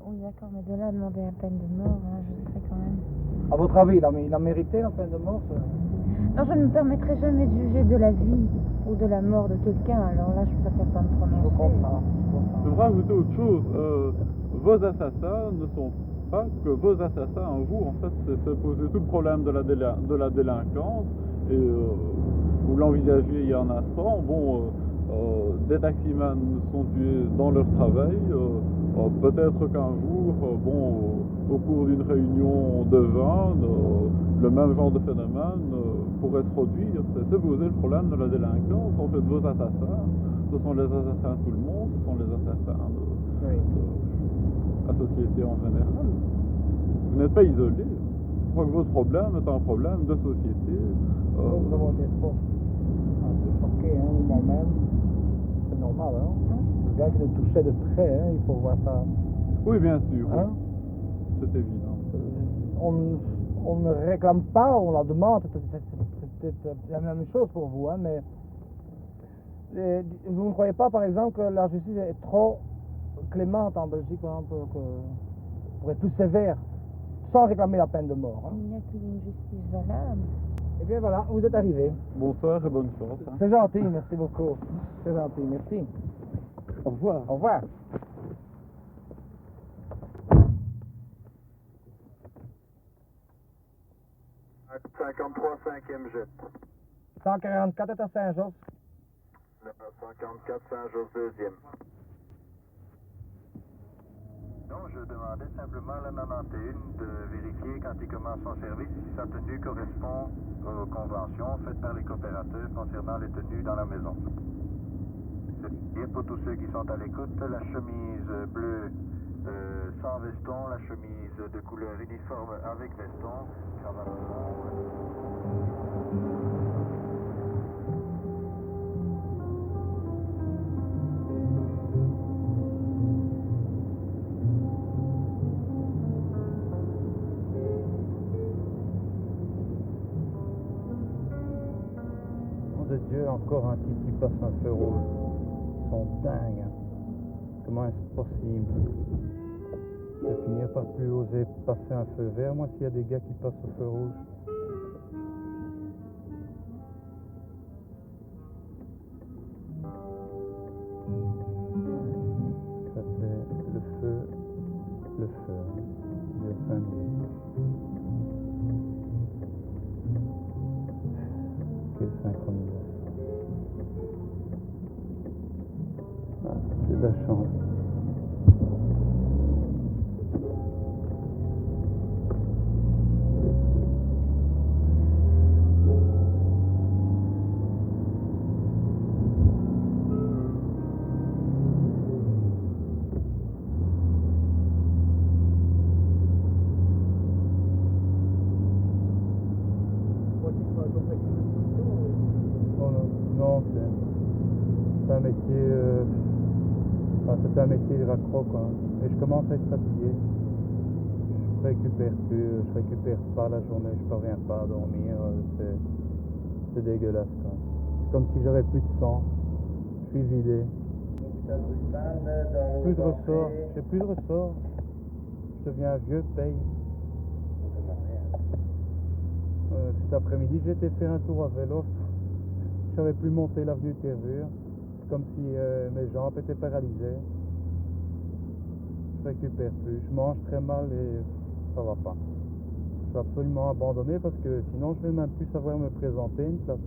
Oui, d'accord, mais de là à demander la peine de mort, là, je serais quand même... À votre avis, il a mérité la peine de mort, ça? Non, je ne me permettrai jamais de juger de la vie ou de la mort de quelqu'un, alors là, je préfère pas me prononcer. Je comprends. Je voudrais ajouter autre chose. Vos assassins ne sont pas que vos assassins en vous. En fait, c'est poser tout le problème de la délinquance. Et vous l'envisagez il y a un instant. Bon, des taximans sont tués dans leur travail. Peut-être qu'un jour, au cours d'une réunion de vin, le même genre de phénomène pourrait se produire. C'est poser le problème de la délinquance. En fait, vos assassins, ce sont les assassins de tout le monde, ce sont les assassins de la société en général. Vous n'êtes pas isolé. Je crois que votre problème est un problème de société. Nous avons été un peu choqués, hein, moi-même. C'est normal, hein? Le gars qui le touchait de près, hein, il faut voir ça. Oui, bien sûr. Hein? C'est évident. On ne réclame pas, on la demande, c'est la même chose pour vous, hein, mais vous ne croyez pas, par exemple, que la justice est trop clémente en Belgique, par exemple, pour être plus sévère, sans réclamer la peine de mort, hein? Il n'y a qu'une justice valable. Eh bien voilà, vous êtes arrivé. Bonsoir et bonne chance. Hein. C'est gentil, merci beaucoup. C'est gentil, merci. Au revoir. Au revoir. Acte 53, 5e jet. 144 est à Saint-Jos. 144, Saint-Jos, 2e. Non, je demandais simplement à la 91 de vérifier quand il commence son service si sa tenue correspond aux conventions faites par les coopérateurs concernant les tenues dans la maison. Et pour tous ceux qui sont à l'écoute, la chemise bleue sans veston, la chemise de couleur uniforme avec veston, cravate de Dieu, encore un type qui passe un feu rouge. Ils sont dingues. Hein. Comment est-ce possible? Je vais finir par plus oser passer un feu vert, moi, s'il y a des gars qui passent au feu rouge. Ça c'est le feu. Dieu Saint-Dieu. Quelle synchronisation. Ah, j'ai de la chance. Non, c'est un métier, c'est un métier de raccro, quoi. Et je commence à être fatigué. Je récupère pas la journée, je parviens pas à dormir, c'est dégueulasse, quoi. C'est comme si j'avais plus de sang, je suis vidé. Plus de ressort, j'ai plus de ressort. Je deviens vieux, paye. Cet après-midi, j'ai été faire un tour à vélo. Je savais plus monter l'avenue de Tervure. C'est comme si mes jambes étaient paralysées. Je récupère plus. Je mange très mal et ça va pas. Je vais absolument abandonner parce que sinon je vais même plus savoir me présenter une place.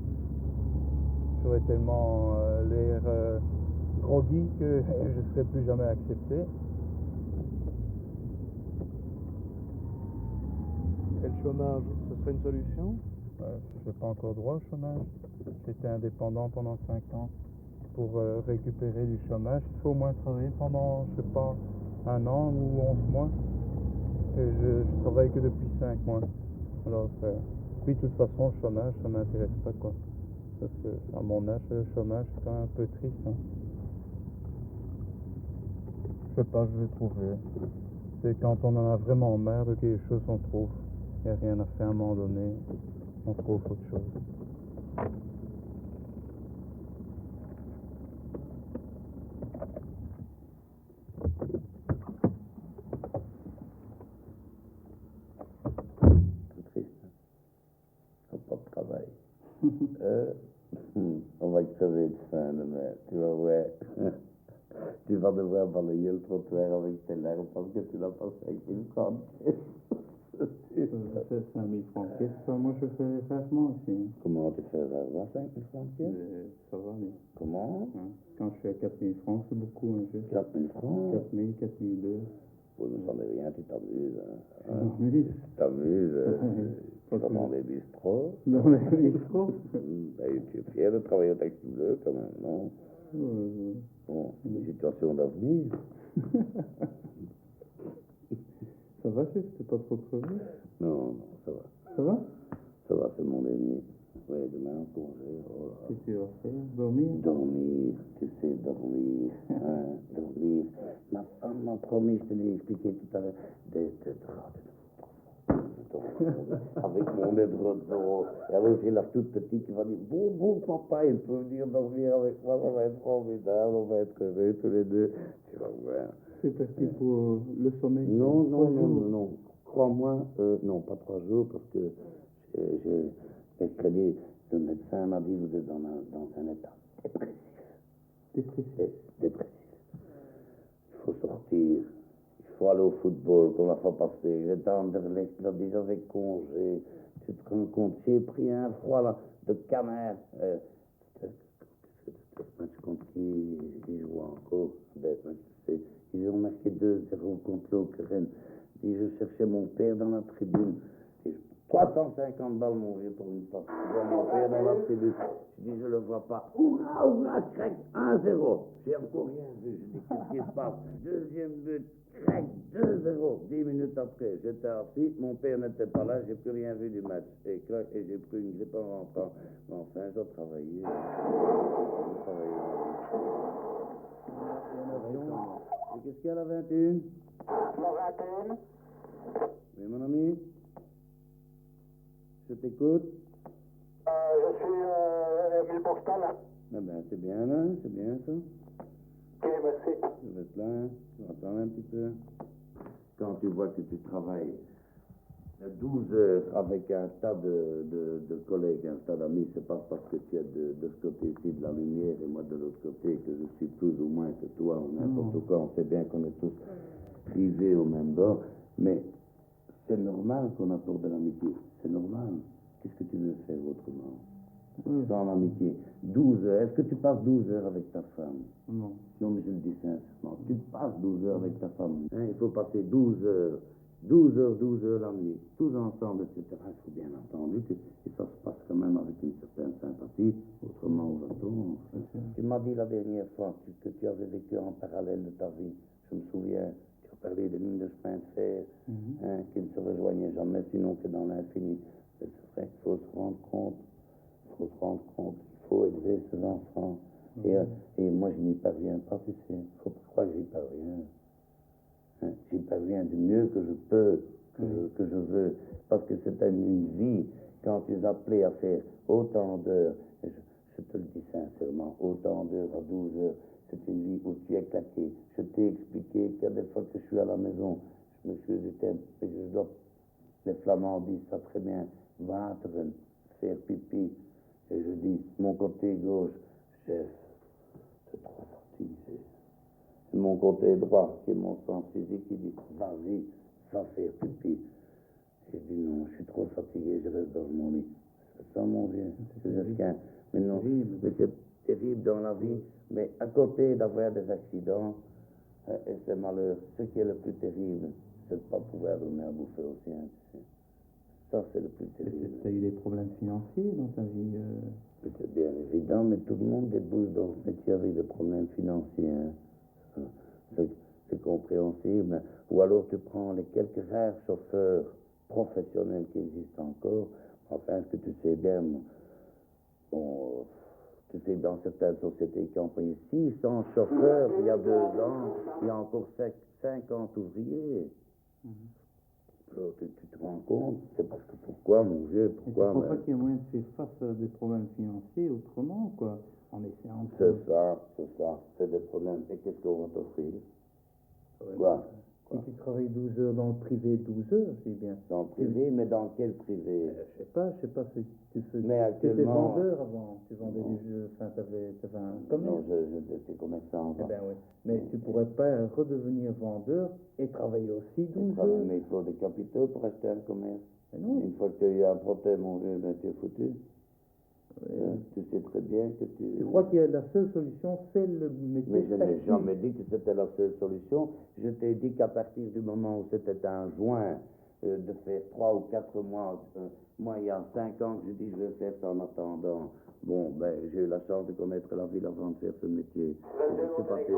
J'aurais tellement l'air groggy que je ne serai plus jamais accepté. Et le chômage, ce serait une solution? Je n'ai pas encore droit au chômage. J'étais indépendant pendant 5 ans. Pour récupérer du chômage, il faut au moins travailler pendant, je sais pas, 1 an ou 11 mois. Et je travaille que depuis 5 mois. Alors, puis de toute façon, le chômage, ça m'intéresse pas, quoi. Parce que à mon âge, le chômage, c'est quand même un peu triste. Hein. Je sais pas, je vais trouver. C'est quand on en a vraiment marre de quelque chose, on trouve. Il n'y a rien à faire à un moment donné, on trouve autre chose. Pas de travail. On va crever de faim demain, tu vas voir. Tu vas devoir balayer le trottoir avec tes larmes parce que tu n'as pas 5 000 francs de caisse. C'est 5 000 francs de caisse, ça, moi je fais rarement ici. Comment tu fais rarement 5 000 francs de caisse? Ça va aller. Comment? Hein? Quand je suis à 4 000 francs, c'est beaucoup. Hein, 4 000 francs? 4 000, 4 200. Oui, mais ça n'est rien, tu t'amuses. Hein? Oui. Tu t'amuses. Tu vas dans les bistrots. Dans les bistrots? Tu es fier de travailler au Taxi Bleu quand même, non? Bon, c'est une situation d'avenir. Ça va, chef? T'es pas trop crevé? Non, ça va. Ça va? Ça va, c'est mon dernier. Oui, demain, en congé. Oh là. Qu'est-ce que tu vas faire? Dormir? Dormir, tu sais, dormir. Hein, dormir. Ma femme m'a promis, je te l'ai expliqué tout à l'heure, d'être avec mon édredon. Et alors j'ai la toute petite qui va dire, bon papa, il peut venir dormir avec moi, ça va être formidable, on va être heureux tous les deux. Tu vas voir. C'est parti pour le sommeil? Non. Crois-moi, non, pas 3 jours, parce que j'ai mercredi, le médecin m'a dit, vous êtes dans un état dépressif. Dépressif. Il faut sortir. Il faut aller au football, qu'on la fait passer. J'étais à Anderlecht, là, déjà avec congé. Tu te rends compte, j'ai pris un froid là, de canard. Qu'est-ce que c'était ce match contre qui joue encore? Bête, ils ont marqué 2-0 contre l'Ukraine. Je cherchais mon père dans la tribune. 350 balles, mon vieux, pour une place. Je vois mon père dans la tribune. Je dis, je le vois pas. Hurrah, crac, 1-0. J'ai encore rien vu. Je dis, qu'est-ce qui se passe? Deuxième but, crac, 2-0. 10 minutes après, j'étais assis. Mon père n'était pas là. J'ai plus rien vu du match. Et crac, et j'ai pris une grippe en rentrant. Mais enfin, je dois travailler. Et qu'est-ce qu'il y a à la 21? La 21? Oui, mon ami? Je t'écoute. Je suis Emile Boxtal. Ah ben, c'est bien, là. C'est bien, ça. Ok, merci. Tu vas être là, hein. Tu vas attendre un petit peu. Quand tu vois que tu travailles 12 heures avec un tas de collègues, un tas d'amis, c'est pas parce que tu es de ce côté-ci de la lumière et moi de l'autre côté que je suis plus ou moins que toi ou n'importe quoi. On sait bien qu'on est tous privés au même bord, mais c'est normal qu'on accorde de l'amitié. C'est normal. Qu'est-ce que tu veux faire autrement? Sans l'amitié. 12 heures. Est-ce que tu passes 12 heures avec ta femme? Non. Non, mais je le dis sincèrement. Tu passes 12 heures avec ta femme. Hein, il faut passer 12 heures. 12 heures la nuit. Tous ensemble, etc. Il faut bien entendu que ça se passe quand même avec une certaine sympathie. Autrement, on va. Tu m'as dit la dernière fois que tu avais vécu en parallèle de ta vie. Je me souviens. Tu as parlé des lignes de chemin de fer qui ne se rejoignaient jamais, sinon que dans l'infini. C'est vrai qu'il faut se rendre compte. Il faut élever ses enfants. Et moi, je n'y parviens pas, tu sais. Il ne faut pas croire que j'y parviens. Hein? J'y parviens du mieux que je peux, que je veux. Parce que c'est une vie, quand tu es appelé à faire autant d'heures, et je te le dis sincèrement, autant d'heures à 12 heures, c'est une vie où tu es claqué. Je t'ai expliqué qu'il y a des fois que je suis à la maison, je me suis dit, je dois, les Flamands disent ça très bien, wateren, faire pipi. Et je dis, mon côté gauche, chef, c'est trop fatigué. Et mon côté droit, qui est mon sens physique, il dit, vas-y, va faire pipi. J'ai dit, non, je suis trop fatigué, je reste dans mon lit. C'est ça, mon vieux, c'est mesquin. Mais non, mais c'est terrible dans la vie, mais à côté d'avoir des accidents, et c'est malheur, ce qui est le plus terrible, c'est de ne pas pouvoir donner à bouffer aux siens, tu sais. Ça, c'est le plus terrible. Tu as eu des problèmes financiers dans ta vie C'est bien évident, mais tout le monde débouche dans ce métier avec des problèmes financiers. Hein. C'est compréhensible. Ou alors tu prends les quelques rares chauffeurs professionnels qui existent encore. Enfin, ce que tu sais bien, tu sais, dans certaines sociétés qui ont payé 600 chauffeurs il y a 2 ans, il y a encore 50 ouvriers. Alors, tu te rends compte, c'est parce que pourquoi, mon vieux, pourquoi tu crois pas qu'il y a moyen de faire face à des problèmes financiers autrement, quoi, en essayant de... C'est ça, c'est des problèmes. Et qu'est-ce qu'on va t'offrir? Quoi? Si tu travailles 12 heures dans le privé, 12 heures, c'est bien. Dans le privé, mais dans quel privé? Je sais pas ce que tu fais. Mais actuellement... Tu étais vendeur avant, tu vendais des jeux, enfin, t'avais un commerce. Non, j'étais commerçant. Eh ben oui, mais tu pourrais pas redevenir vendeur et travailler aussi 12 heures. Mais il faut des capitaux pour acheter un commerce. Mais non. Une fois que tu as un protège, mon vieux, ben tu es foutu. Tu sais très bien que tu... Je crois que la seule solution, c'est le métier. Mais je n'ai jamais dit que c'était la seule solution. Je t'ai dit qu'à partir du moment où c'était un joint, de faire 3 ou 4 mois, moi il y a 5 ans que je dis je vais faire ça en attendant. Bon, ben j'ai eu la chance de connaître la ville avant de faire ce métier. Je suis passé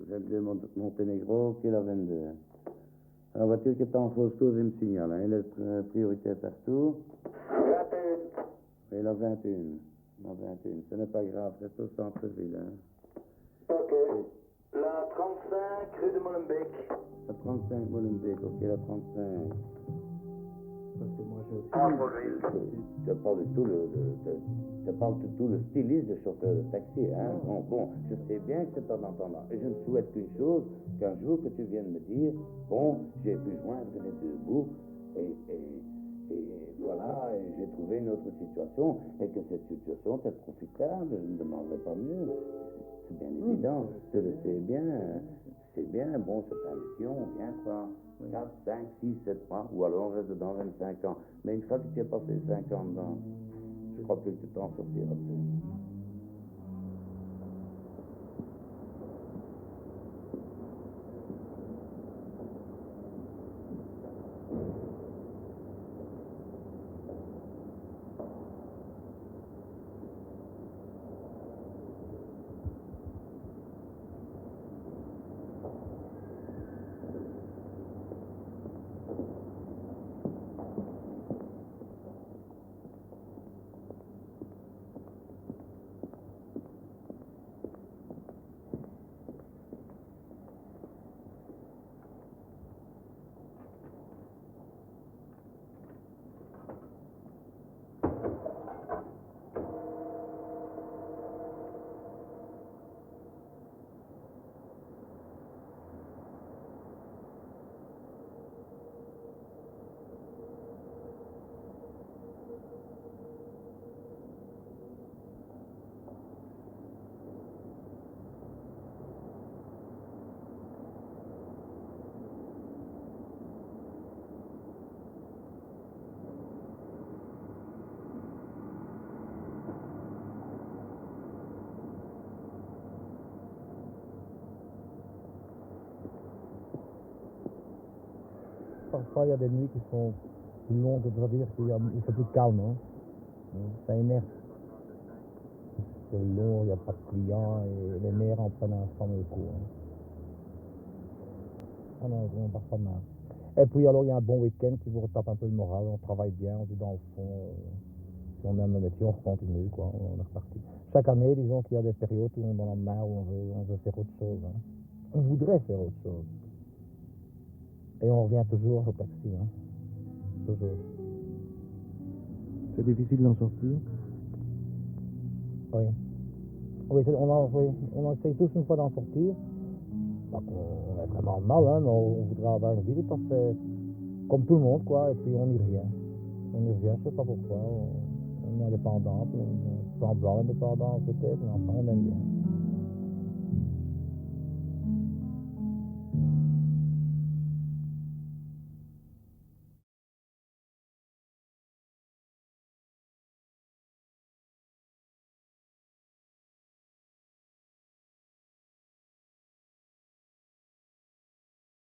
22 Monténégro, qui est la 22. La voiture qui est en fausse cause, il me signale, hein, elle est prioritaire partout. Et la 21. La 21. Ce n'est pas grave, c'est au centre-ville. Hein. Ok. La 35 rue de Molenbeek. La 35 Molenbeek, ok, la 35. Parce que moi j'ai aussi... Tu parles de tout le styliste de chauffeur de taxi, hein. Bon, je sais bien que c'est en entendant. Et je ne souhaite qu'une chose, qu'un jour que tu viennes me dire, bon, j'ai pu joindre les deux bouts, et voilà, et j'ai trouvé une autre situation, et que cette situation est profitable, je ne demanderai pas mieux. C'est bien évident, tu le sais bien, c'est bien, bon, c'est un mission, bien quoi, 4, 5, 6, 7 mois, ou alors on reste dedans 25 ans. Mais une fois que tu as passé 5 ans dedans, je crois plus que tu t'en sortiras plus. Parfois, il y a des nuits qui sont plus longues, je veux dire qu'il fait plus calme. Hein. Ça énerve. C'est long, il n'y a pas de clients et les nerfs en prennent un sang le coup. Hein. Ah non, on passe pas mal. Et puis alors, il y a un bon week-end qui vous retape un peu le moral. On travaille bien, on dit dans le fond, si on aime le métier, on continue, quoi. On est reparti. Chaque année, disons qu'il y a des périodes où on en a marre, où on veut faire autre chose. Hein. On voudrait faire autre chose. Et on revient toujours au taxi, hein. Toujours. C'est difficile d'en sortir? Oui. Oui, on essaye tous une fois d'en sortir. Pas qu'on est vraiment mal, hein, mais on voudrait avoir une vie tout à fait comme tout le monde, quoi, et puis on n'y revient. On y revient, je sais pas pourquoi. On est indépendant, semblant indépendant peut-être, mais enfin on aime bien.